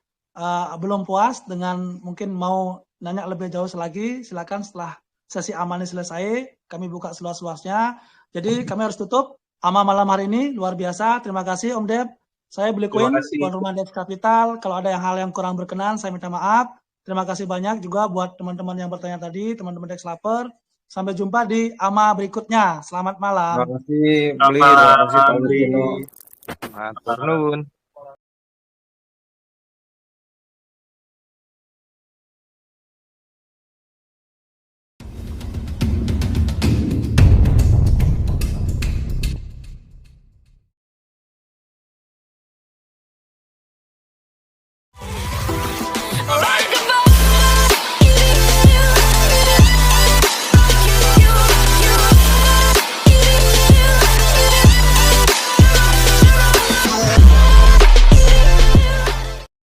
belum puas dengan mungkin mau nanya lebih jauh lagi, silakan setelah sesi AMA ini selesai, kami buka seluas-luasnya. Jadi kami harus tutup AMA malam hari ini, luar biasa, terima kasih Om Dep. Saya Billy Queen, tuan rumah Dep Capital, kalau ada hal yang kurang berkenan, saya minta maaf. Terima kasih banyak juga buat teman-teman yang bertanya tadi, teman-teman Dex Lover. Sampai jumpa di AMA berikutnya. Selamat malam. Terima kasih, Bli. Terima kasih, Pak Agustino. Matur nuwun.